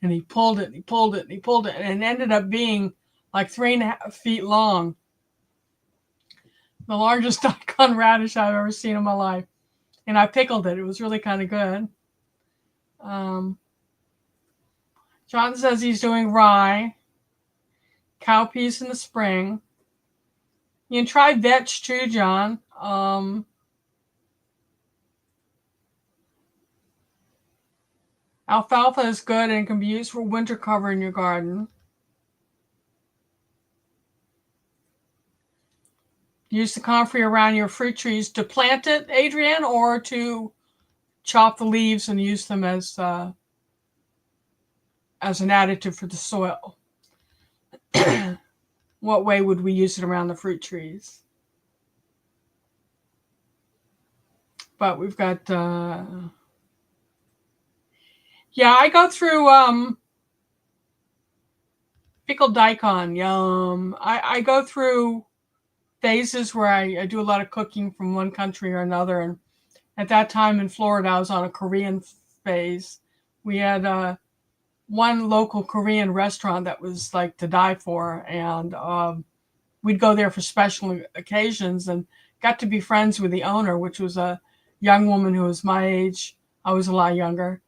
and he pulled it, and he pulled it, and he pulled it, and it ended up being like 3.5 feet long. The largest daikon radish I've ever seen in my life. And I pickled it. It was really kind of good. John says he's doing rye, cowpeas in the spring. You can try vetch too, John. Alfalfa is good and can be used for winter cover in your garden. Use the comfrey around your fruit trees to plant it, Adrienne, or to chop the leaves and use them as an additive for the soil. What way would we use it around the fruit trees? But we've got, yeah, I go through pickled daikon, yum. I go through phases where I do a lot of cooking from one country or another. And at that time in Florida, I was on a Korean phase. We had one local Korean restaurant that was like to die for. And we'd go there for special occasions and got to be friends with the owner, which was a young woman who was my age. I was a lot younger.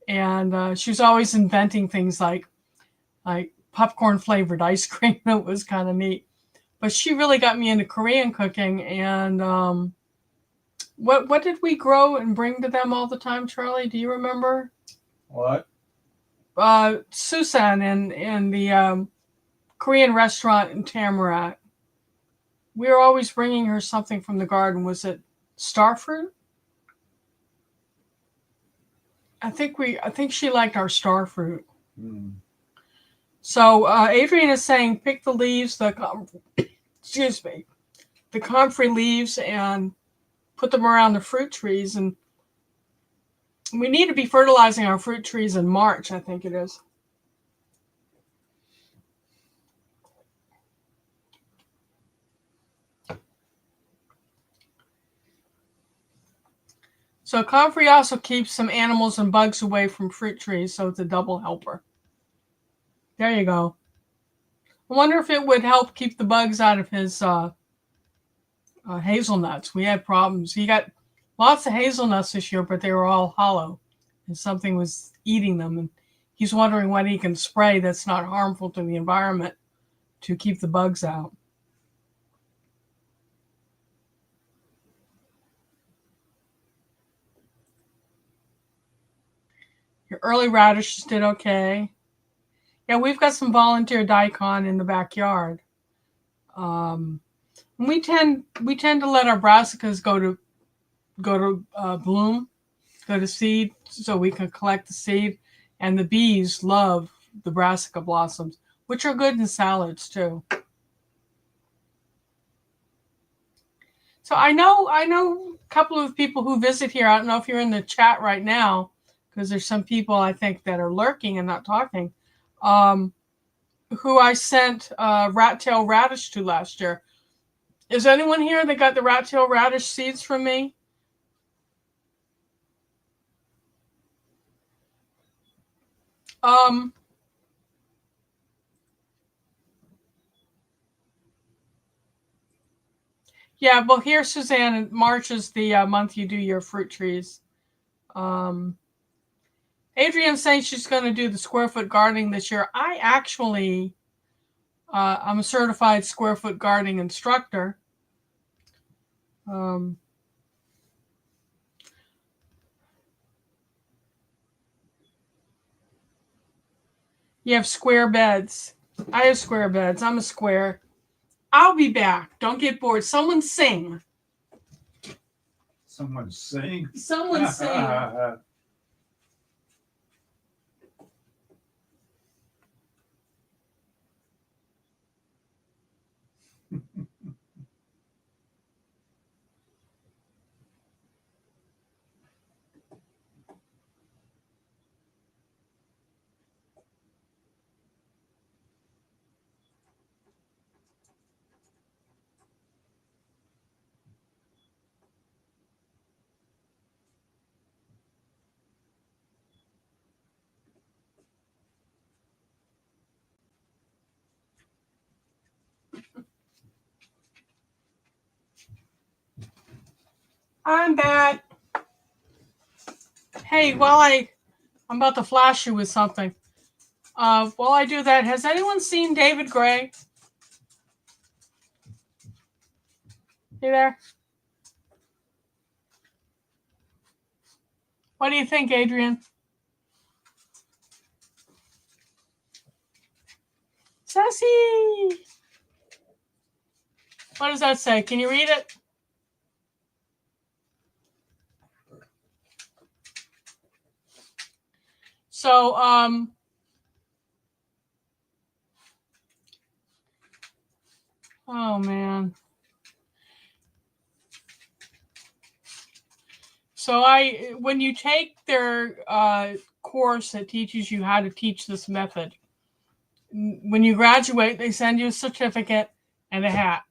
And she was always inventing things like popcorn flavored ice cream. It was kind of neat. But she really got me into Korean cooking. And what did we grow and bring to them all the time, Charlie? Do you remember? What? Susan in the Korean restaurant in Tamarack. We were always bringing her something from the garden. Was it starfruit? I think she liked our starfruit. Mm. So Adrienne is saying pick the leaves, the comfrey leaves, and put them around the fruit trees. And we need to be fertilizing our fruit trees in March, I think it is. So comfrey also keeps some animals and bugs away from fruit trees, so it's a double helper. There you go. I wonder if it would help keep the bugs out of his hazelnuts. We had problems. He got lots of hazelnuts this year, but they were all hollow, and something was eating them. And he's wondering what he can spray that's not harmful to the environment to keep the bugs out. Your early radishes did okay. Yeah, we've got some volunteer daikon in the backyard. We tend to let our brassicas go to bloom, go to seed, so we can collect the seed. And the bees love the brassica blossoms, which are good in salads too. So I know a couple of people who visit here. I don't know if you're in the chat right now, because there's some people I think that are lurking and not talking. Who I sent rat tail radish to last year. Is anyone here that got the rat tail radish seeds from me? Yeah, well, here, Suzanne, March is the month you do your fruit trees. Adrienne's saying she's going to do the square foot gardening this year. I actually, I'm a certified square foot gardening instructor. You have square beds. I have square beds. I'm a square. I'll be back. Don't get bored. Someone sing. Someone sing? Someone sing. I'm back. Hey, I'm about to flash you with something. While I do that, has anyone seen David Gray? You there? What do you think, Adrian? Sassy! What does that say? Can you read it? So, oh man. So when you take their course that teaches you how to teach this method, when you graduate, they send you a certificate and a hat.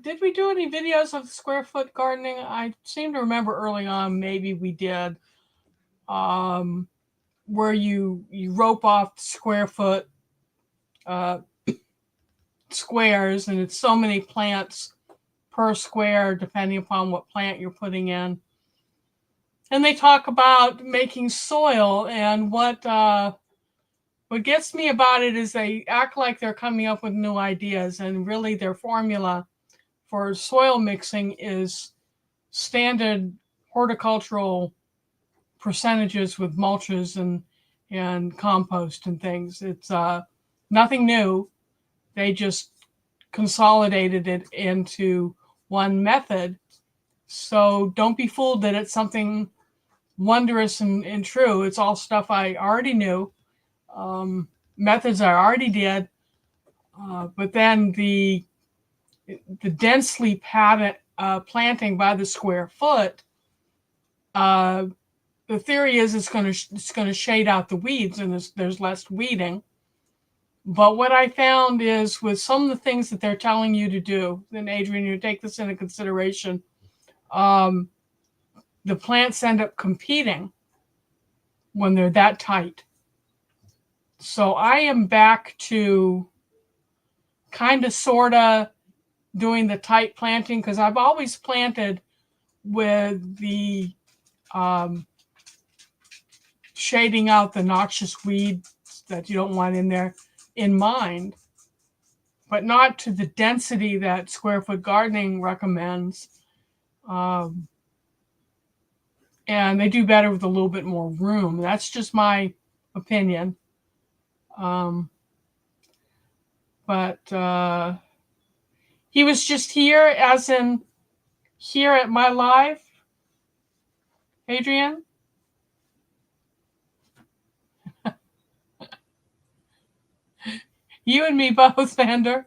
Did we do any videos of square foot gardening? I seem to remember early on, maybe we did, where you rope off the square foot squares, and it's so many plants per square, depending upon what plant you're putting in. And they talk about making soil, and what gets me about it is they act like they're coming up with new ideas, and really their formula for soil mixing is standard horticultural percentages with mulches and compost and things. It's nothing new. They just consolidated it into one method. So don't be fooled that it's something wondrous and true. It's all stuff I already knew, methods I already did, but then the densely padded planting by the square foot, the theory is it's going to shade out the weeds, and there's less weeding. But what I found is with some of the things that they're telling you to do, then Adrian, you take this into consideration, the plants end up competing when they're that tight. So I am back to kind of sort of doing the tight planting, because I've always planted with the shading out the noxious weeds that you don't want in there in mind, but not to the density that square foot gardening recommends. And they do better with a little bit more room. That's just my opinion. But he was just here, as in here at my live, Adrian. You and me both, Vander.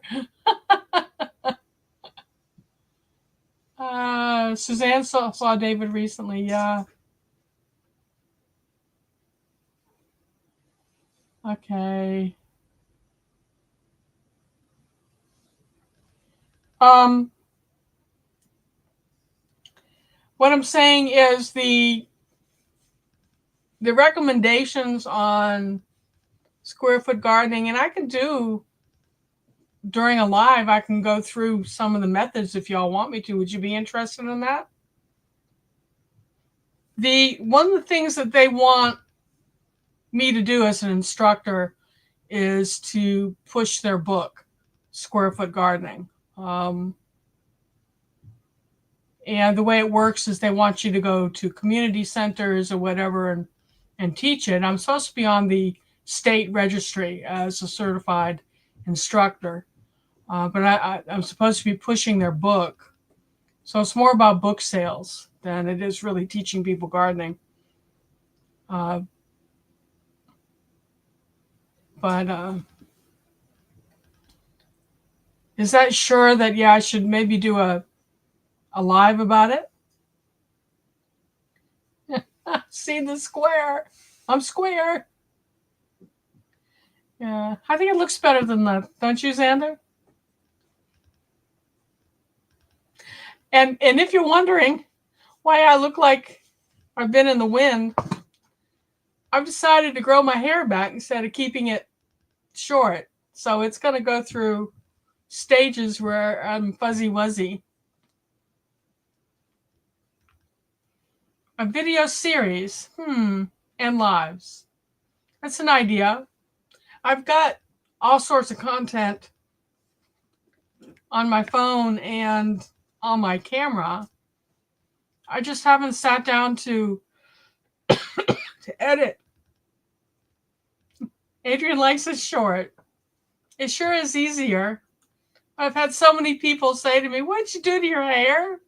Suzanne saw David recently. Yeah. Okay. What I'm saying is the recommendations on square foot gardening, and I can do during a live, I can go through some of the methods if y'all want me to. Would you be interested in that? One of the things that they want me to do as an instructor is to push their book, Square Foot Gardening. And the way it works is they want you to go to community centers or whatever and teach it. I'm supposed to be on the state registry as a certified instructor, but I'm supposed to be pushing their book. So it's more about book sales than it is really teaching people gardening. But is that sure that, yeah, I should maybe do a live about it? See the square. I'm square. Yeah, I think it looks better than that. Don't you, Xander? And if you're wondering why I look like I've been in the wind, I've decided to grow my hair back instead of keeping it short. So it's going to go through stages where I'm fuzzy wuzzy. A video series, and lives. That's an idea. I've got all sorts of content on my phone and on my camera. I just haven't sat down to edit. Adrian likes it short. It sure is easier. I've had so many people say to me, "What'd you do to your hair?"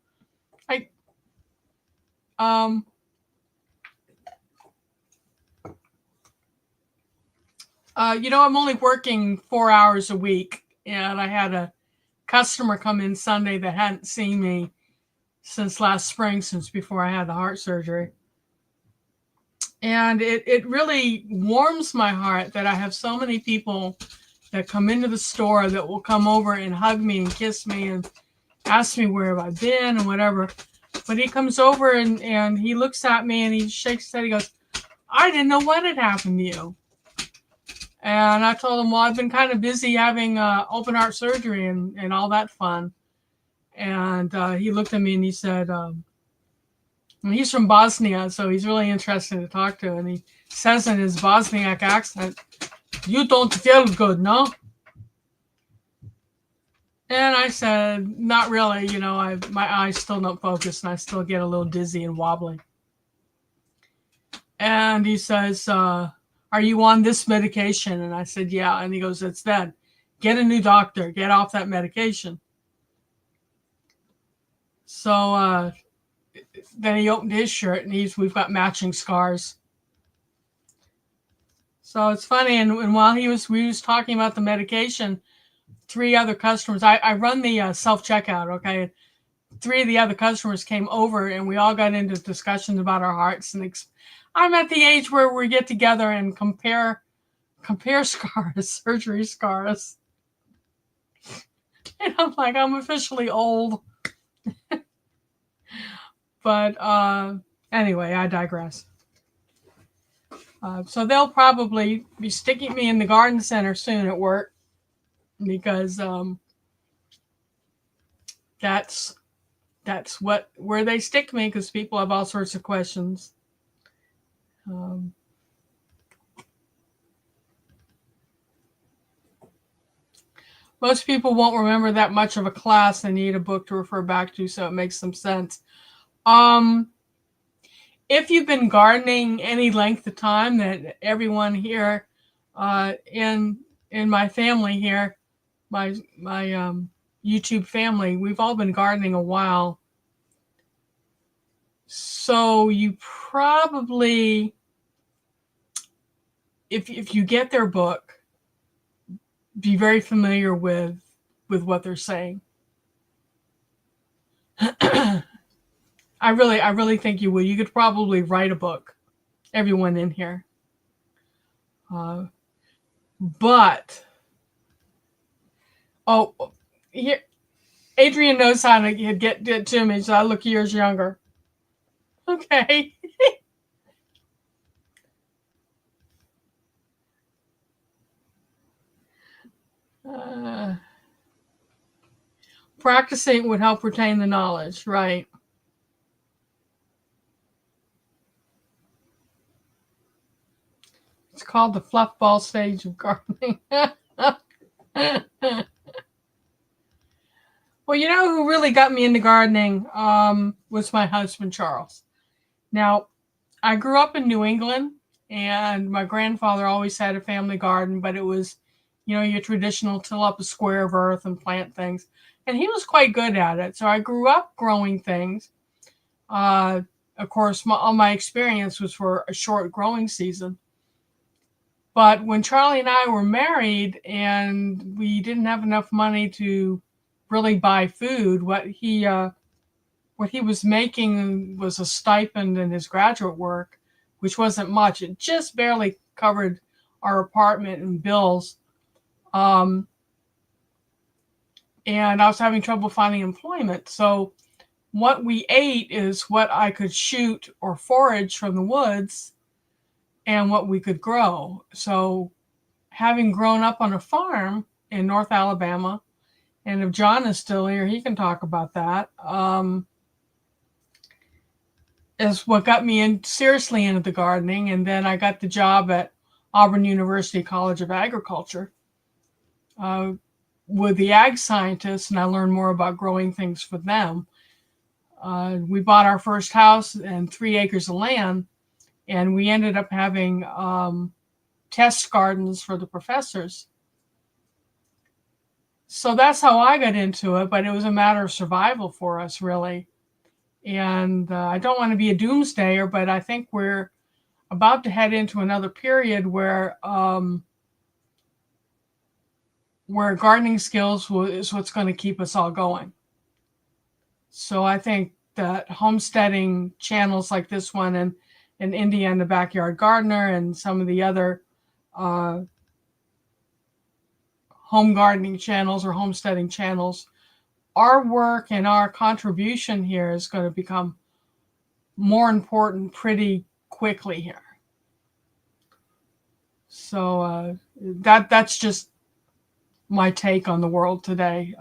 I'm only working 4 hours a week, and I had a customer come in Sunday that hadn't seen me since last spring, since before I had the heart surgery. And it really warms my heart that I have so many people that come into the store that will come over and hug me and kiss me and ask me where have I been and whatever. But he comes over and he looks at me and he shakes his head. He goes, "I didn't know what had happened to you." And I told him, "Well, I've been kind of busy having open heart surgery and all that fun." And he looked at me and he said, and he's from Bosnia, so he's really interesting to talk to. And he says in his Bosniak accent, "You don't feel good, no?" And I said, "Not really. My eyes still don't focus and I still get a little dizzy and wobbly." And he says, "Are you on this medication?" And I said, "Yeah." And he goes, "It's that. Get a new doctor. Get off that medication." So then he opened his shirt and we've got matching scars. So it's funny. And while we was talking about the medication, 3 other customers, I run the self-checkout, okay? 3 of the other customers came over and we all got into discussions about our hearts. And I'm at the age where we get together and compare scars, surgery scars. And I'm like, I'm officially old. But anyway, I digress. So they'll probably be sticking me in the garden center soon at work because that's where they stick me, because people have all sorts of questions. Most people won't remember that much of a class. They need a book to refer back to, so it makes some sense. If you've been gardening any length of time, that everyone here in my family here, my YouTube family, we've all been gardening a while. So you probably, if you get their book, be very familiar with what they're saying. I really think you would. You could probably write a book, everyone in here. But here, Adrian knows how to get to me, so I look years younger. Okay. Practicing would help retain the knowledge, right? It's called the fluff ball stage of gardening. Well, you know who really got me into gardening was my husband, Charles. Now, I grew up in New England, and my grandfather always had a family garden, but it was, your traditional till up a square of earth and plant things. And he was quite good at it. So I grew up growing things. Of course, all my experience was for a short growing season. But when Charlie and I were married and we didn't have enough money to really buy food, what he was making was a stipend in his graduate work, which wasn't much. It just barely covered our apartment and bills. And I was having trouble finding employment. So what we ate is what I could shoot or forage from the woods and what we could grow. So having grown up on a farm in North Alabama, and if John is still here, he can talk about that, is what got me in seriously into the gardening. And then I got the job at Auburn University College of Agriculture with the ag scientists, and I learned more about growing things for them. We bought our first house and 3 acres of land, and we ended up having test gardens for the professors. So that's how I got into it, but it was a matter of survival for us, really. And I don't want to be a doomsdayer, but I think we're about to head into another period where gardening skills is what's going to keep us all going. So I think that homesteading channels like this one and India and the Backyard Gardener and some of the other home gardening channels or homesteading channels, our work and our contribution here is going to become more important pretty quickly here. So that's just my take on the world today.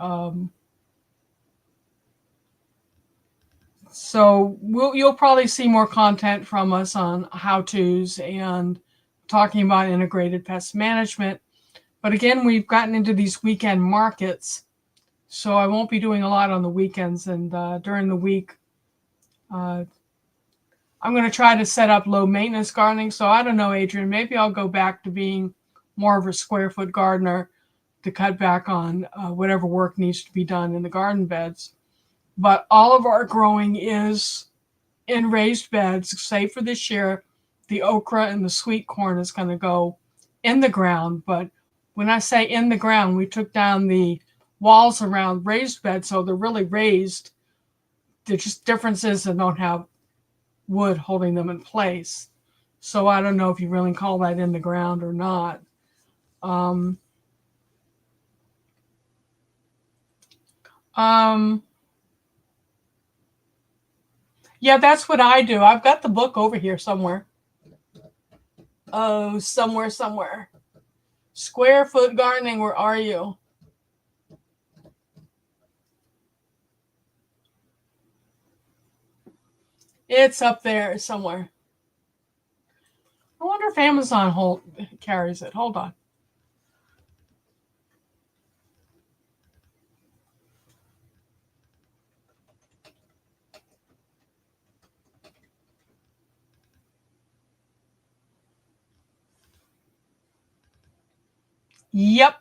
So you'll probably see more content from us on how-tos and talking about integrated pest management. But again, we've gotten into these weekend markets, so I won't be doing a lot on the weekends. And during the week, I'm going to try to set up low maintenance gardening. So I don't know, Adrian, maybe I'll go back to being more of a square foot gardener to cut back on whatever work needs to be done in the garden beds. But all of our growing is in raised beds, save for this year. The okra and the sweet corn is going to go in the ground. But when I say in the ground, we took down the walls around raised beds, so they're really raised. There's just differences that don't have wood holding them in place. So I don't know if you really call that in the ground or not. Yeah, that's what I do. I've got the book over here somewhere. Oh, somewhere. Square foot gardening, where are you? It's up there somewhere. I wonder if Amazon carries it. Hold on. Yep.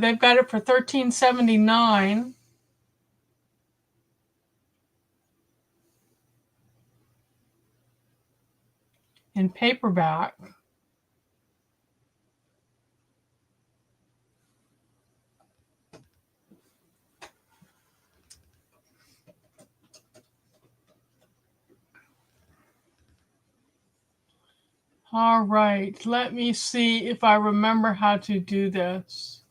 They've got it for $13.79. In paperback. All right, let me see if I remember how to do this.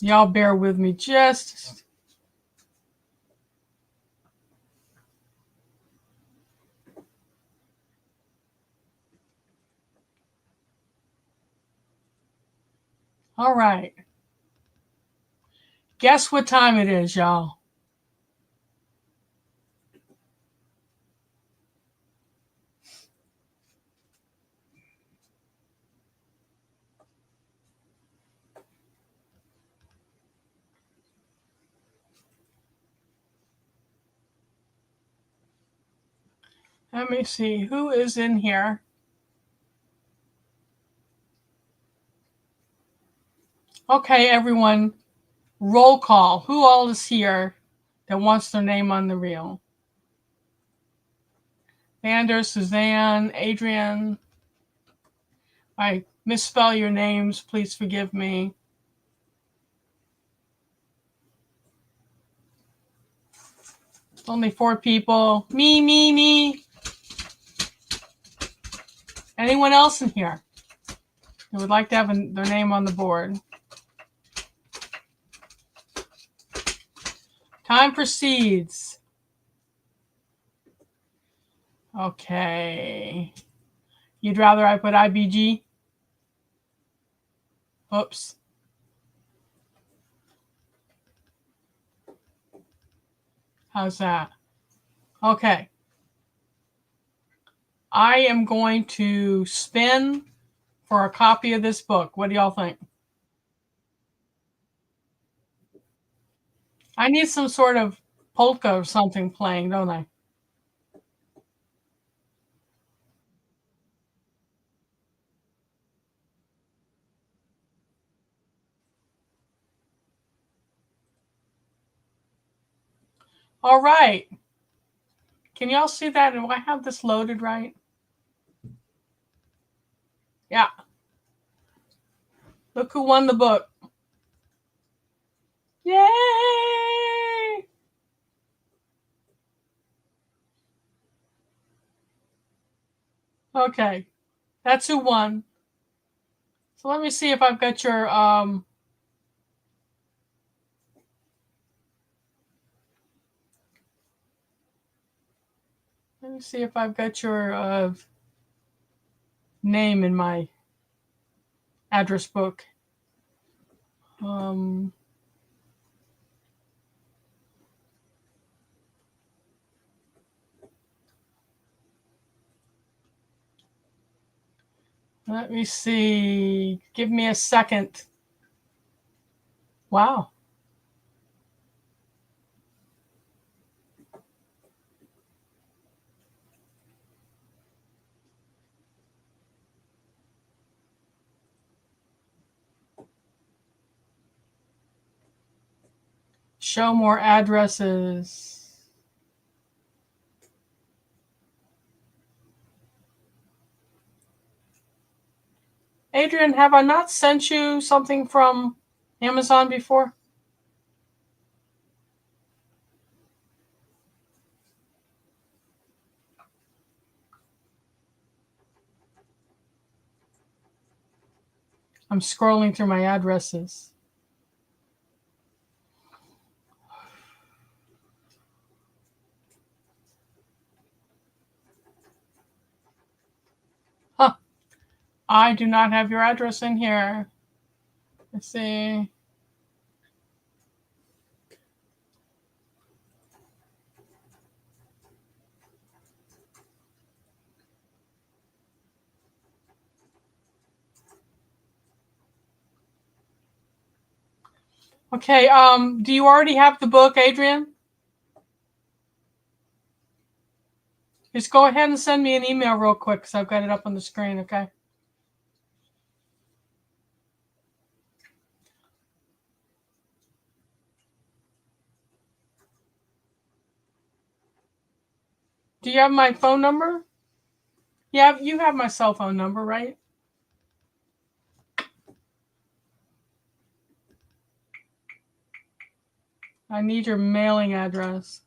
Y'all bear with me just. All right. Guess what time it is, y'all? Let me see who is in here. Okay, everyone, roll call. Who all is here that wants their name on the reel? Vander, Suzanne, Adrian. I misspell your names. Please forgive me. Only 4 people. Me. Anyone else in here who would like to have their name on the board? Time proceeds. Okay. You'd rather I put IBG? Oops. How's that? Okay. I am going to spin for a copy of this book. What do y'all think? I need some sort of polka or something playing, don't I? All right. Can y'all see that? Do I have this loaded right? Yeah. Look who won the book. Yay! Okay. That's who won. So let me see if I've got your let me see if I've got your name in my address book. Let me see. Give me a second. Wow. Show more addresses. Adrian, have I not sent you something from Amazon before? I'm scrolling through my addresses. Huh. I do not have your address in here. Let's see. Okay, do you already have the book, Adrian? Just go ahead and send me an email real quick because I've got it up on the screen, okay? Do you have my phone number? Yeah, you have my cell phone number, right? I need your mailing address.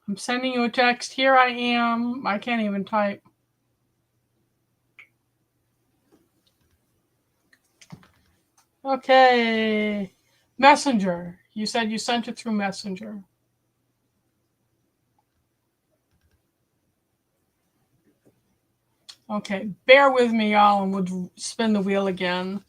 I'm sending you a text. Here I am. I can't even type. Okay. Messenger. You said you sent it through Messenger. Okay. Bear with me, y'all, and we'll spin the wheel again.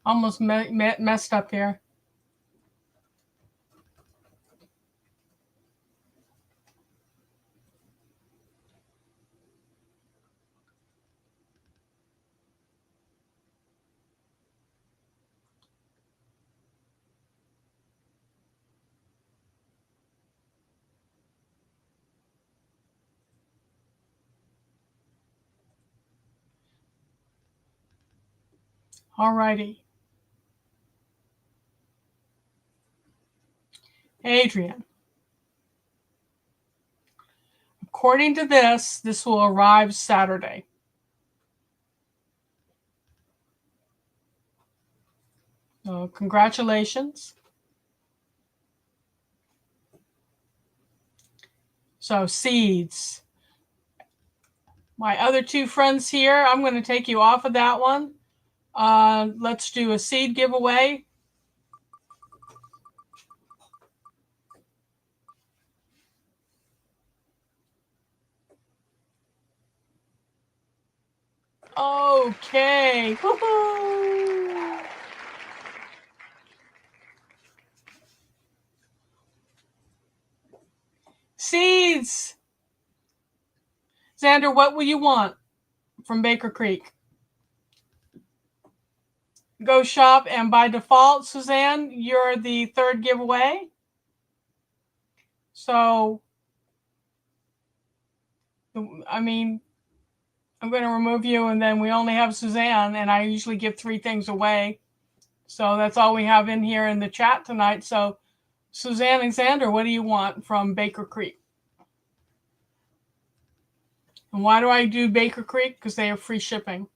Almost messed up here. All righty. Adrian. According to this will arrive Saturday. So congratulations. So seeds. My other two friends here, I'm going to take you off of that one. Let's do a seed giveaway. Okay. Woohoo! Seeds. Xander, what will you want from Baker Creek? Go shop, and by default, Suzanne, you're the third giveaway. So, I mean, I'm going to remove you, and then we only have Suzanne, and I usually give 3 things away. So that's all we have in here in the chat tonight. So, Suzanne and Xander, what do you want from Baker Creek? And why do I do Baker Creek? Because they have free shipping.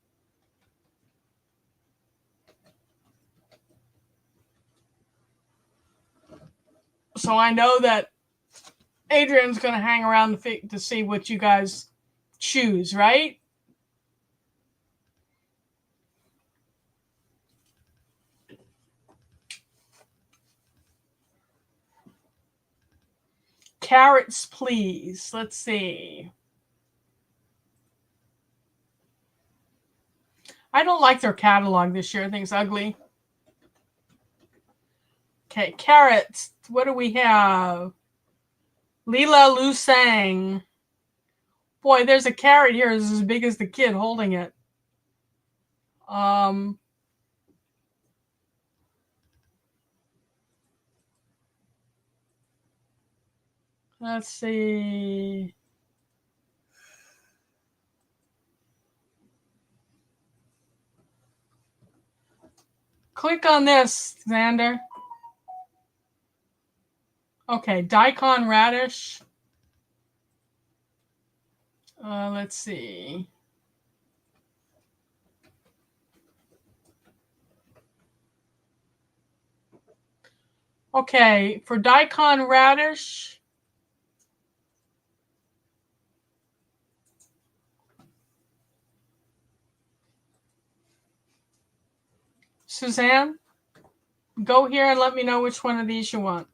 So I know that Adrian's going to hang around to see what you guys choose, right? Carrots, please. Let's see. I don't like their catalog this year. I think it's ugly. Okay, carrots. What do we have? Lila Lusang. Boy, there's a carrot here. It's as big as the kid holding it. Let's see. Click on this, Xander. Okay, daikon radish. Let's see. Okay, for daikon radish, Suzanne, go here and let me know which one of these you want.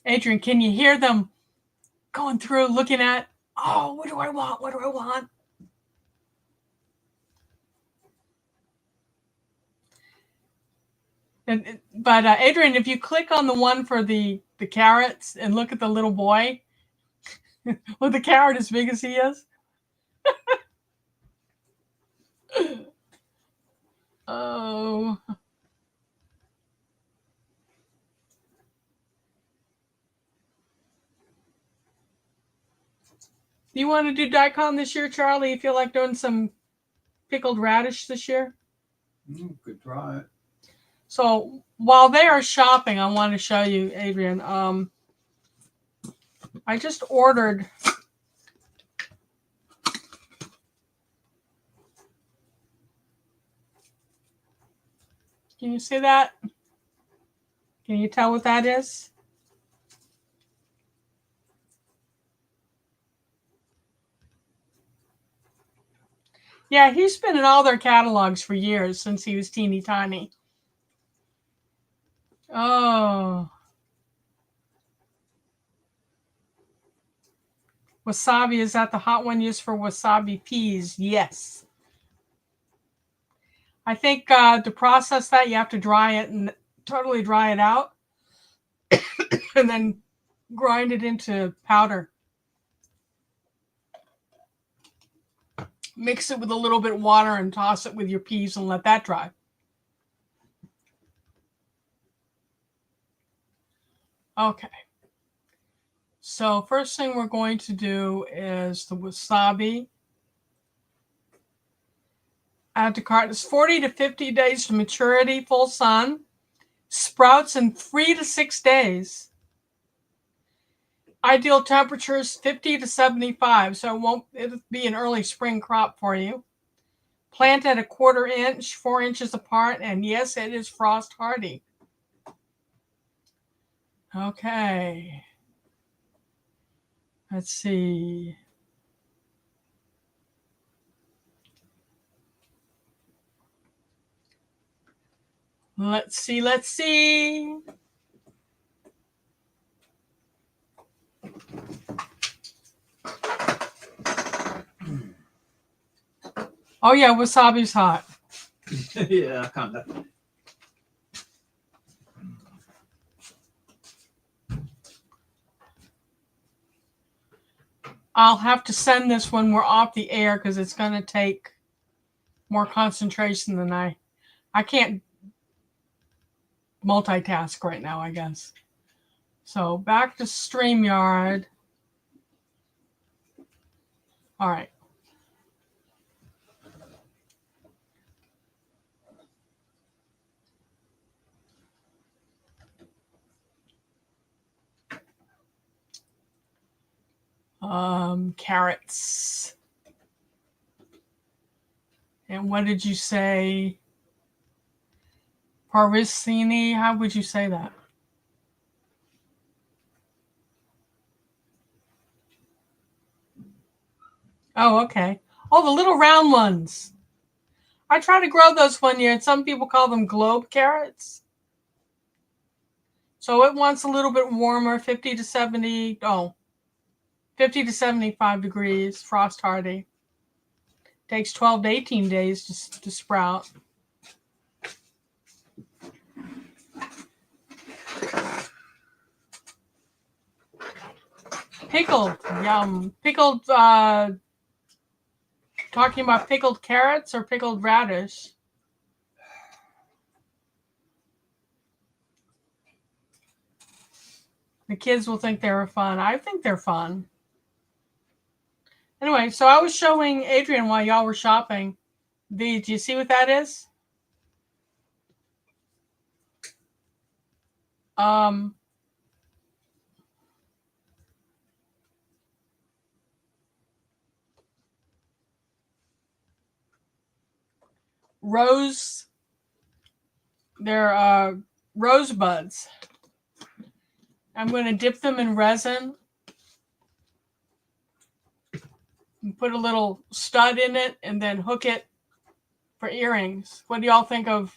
Adrian, can you hear them going through, looking at, oh, what do I want? What do I want? But Adrian, if you click on the one for the carrots and look at the little boy with the carrot as big as he is. Oh. You want to do daikon this year, Charlie? You feel like doing some pickled radish this year? Could try it. So while they are shopping, I want to show you, Adrian. I just ordered. Can you see that? Can you tell what that is? Yeah, he's been in all their catalogs for years since he was teeny tiny. Oh. Wasabi, is that the hot one used for wasabi peas? Yes. I think to process that, you have to dry it and totally dry it out and then grind it into powder. Mix it with a little bit of water and toss it with your peas and let that dry. Okay. So first thing we're going to do is the wasabi. Add to cart. It's 40 to 50 days to maturity, full sun. Sprouts in 3 to 6 days. Ideal temperatures 50 to 75, so it'll be an early spring crop for you. Plant at a 1/4 inch, 4 inches apart, and yes, it is frost hardy. Okay. Let's see. Let's see. Oh yeah, wasabi's hot. Yeah, kind of. I'll have to send this when we're off the air because it's going to take more concentration than I can't multitask right now, I guess. So back to StreamYard. All right. Carrots. And what did you say? Parvicini? How would you say that? Oh, okay. Oh, the little round ones. I tried to grow those one year, and some people call them globe carrots. So it wants a little bit warmer, 50 to 75 degrees, frost hardy. Takes 12 to 18 days to sprout. Pickled, yum. Pickled, talking about pickled carrots or pickled radish? The kids will think they were fun. I think they're fun. Anyway, so I was showing Adrian while y'all were shopping. Do you see what that is? They're rosebuds. I'm going to dip them in resin and put a little stud in it and then hook it for earrings. What do y'all think of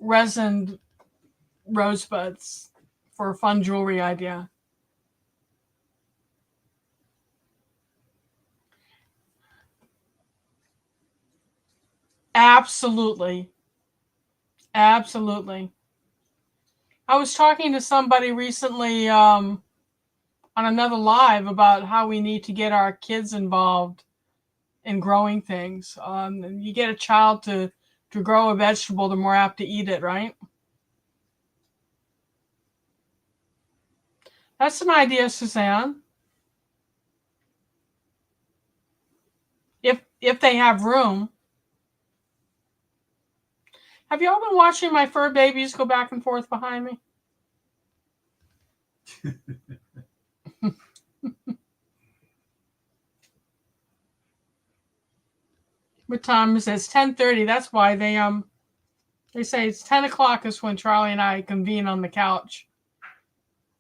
resined rosebuds for a fun jewelry idea? Absolutely. Absolutely. I was talking to somebody recently on another live about how we need to get our kids involved in growing things. You get a child to grow a vegetable, they're more apt to eat it, right? That's an idea, Suzanne. If they have room. Have you all been watching my fur babies go back and forth behind me? What time is it? It's 10:30. That's why they say it's 10 o'clock is when Charlie and I convene on the couch.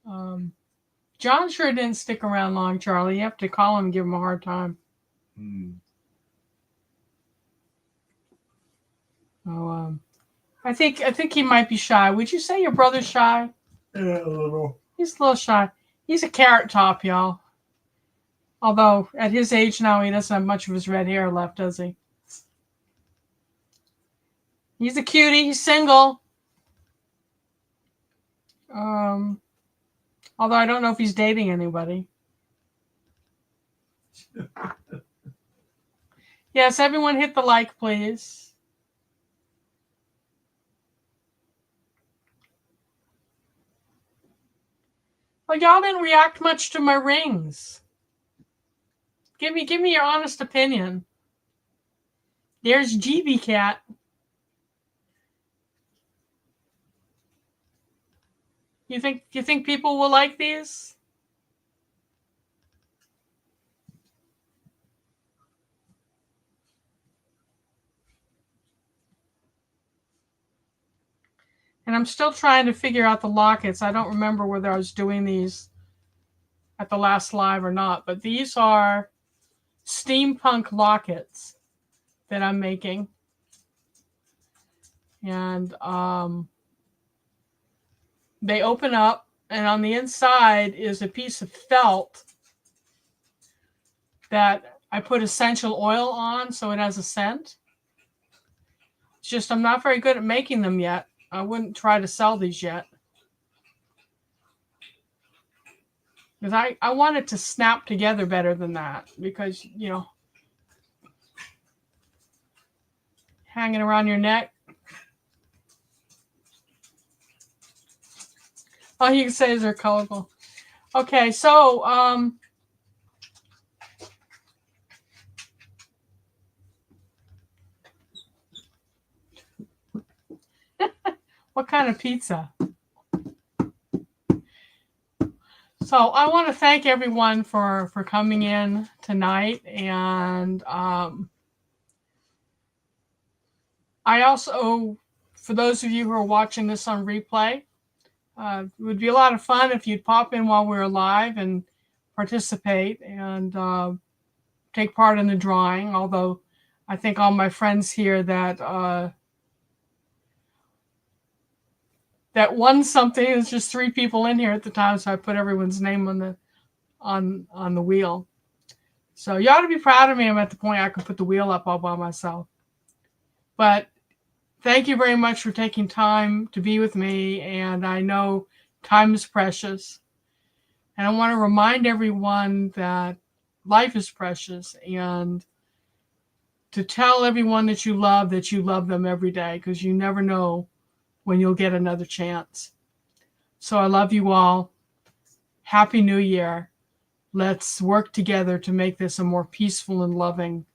John sure didn't stick around long, Charlie. You have to call him and give him a hard time. Oh, I think he might be shy. Would you say your brother's shy? Yeah, a little. He's a little shy. He's a carrot top, y'all. Although at his age now, he doesn't have much of his red hair left, does he? He's a cutie. He's single. Although I don't know if he's dating anybody. Yes, everyone hit the like, please. Well, y'all didn't react much to my rings. Give me your honest opinion. There's GB Cat. You think people will like these? And I'm still trying to figure out the lockets. I don't remember whether I was doing these at the last live or not, but these are steampunk lockets that I'm making. And they open up, and on the inside is a piece of felt that I put essential oil on so it has a scent. It's just I'm not very good at making them yet. I wouldn't try to sell these yet. Because I want it to snap together better than that. Because, you know, hanging around your neck. All you can say is they're colorful. Okay, so what kind of pizza? So I want to thank everyone for coming in tonight, and I also, for those of you who are watching this on replay, it would be a lot of fun if you'd pop in while we're live and participate and take part in the drawing. Although I think all my friends here that won something, it's just 3 people in here at the time, so I put everyone's name on the wheel. So you ought to be proud of me. I'm at the point I can put the wheel up all by myself. But thank you very much for taking time to be with me. And I know time is precious. And I want to remind everyone that life is precious, and to tell everyone that you love them every day, because you never know when you'll get another chance. So I love you all. Happy New Year. Let's work together to make this a more peaceful and loving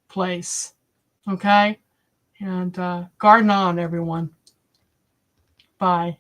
place. Okay? And garden on, everyone. Bye.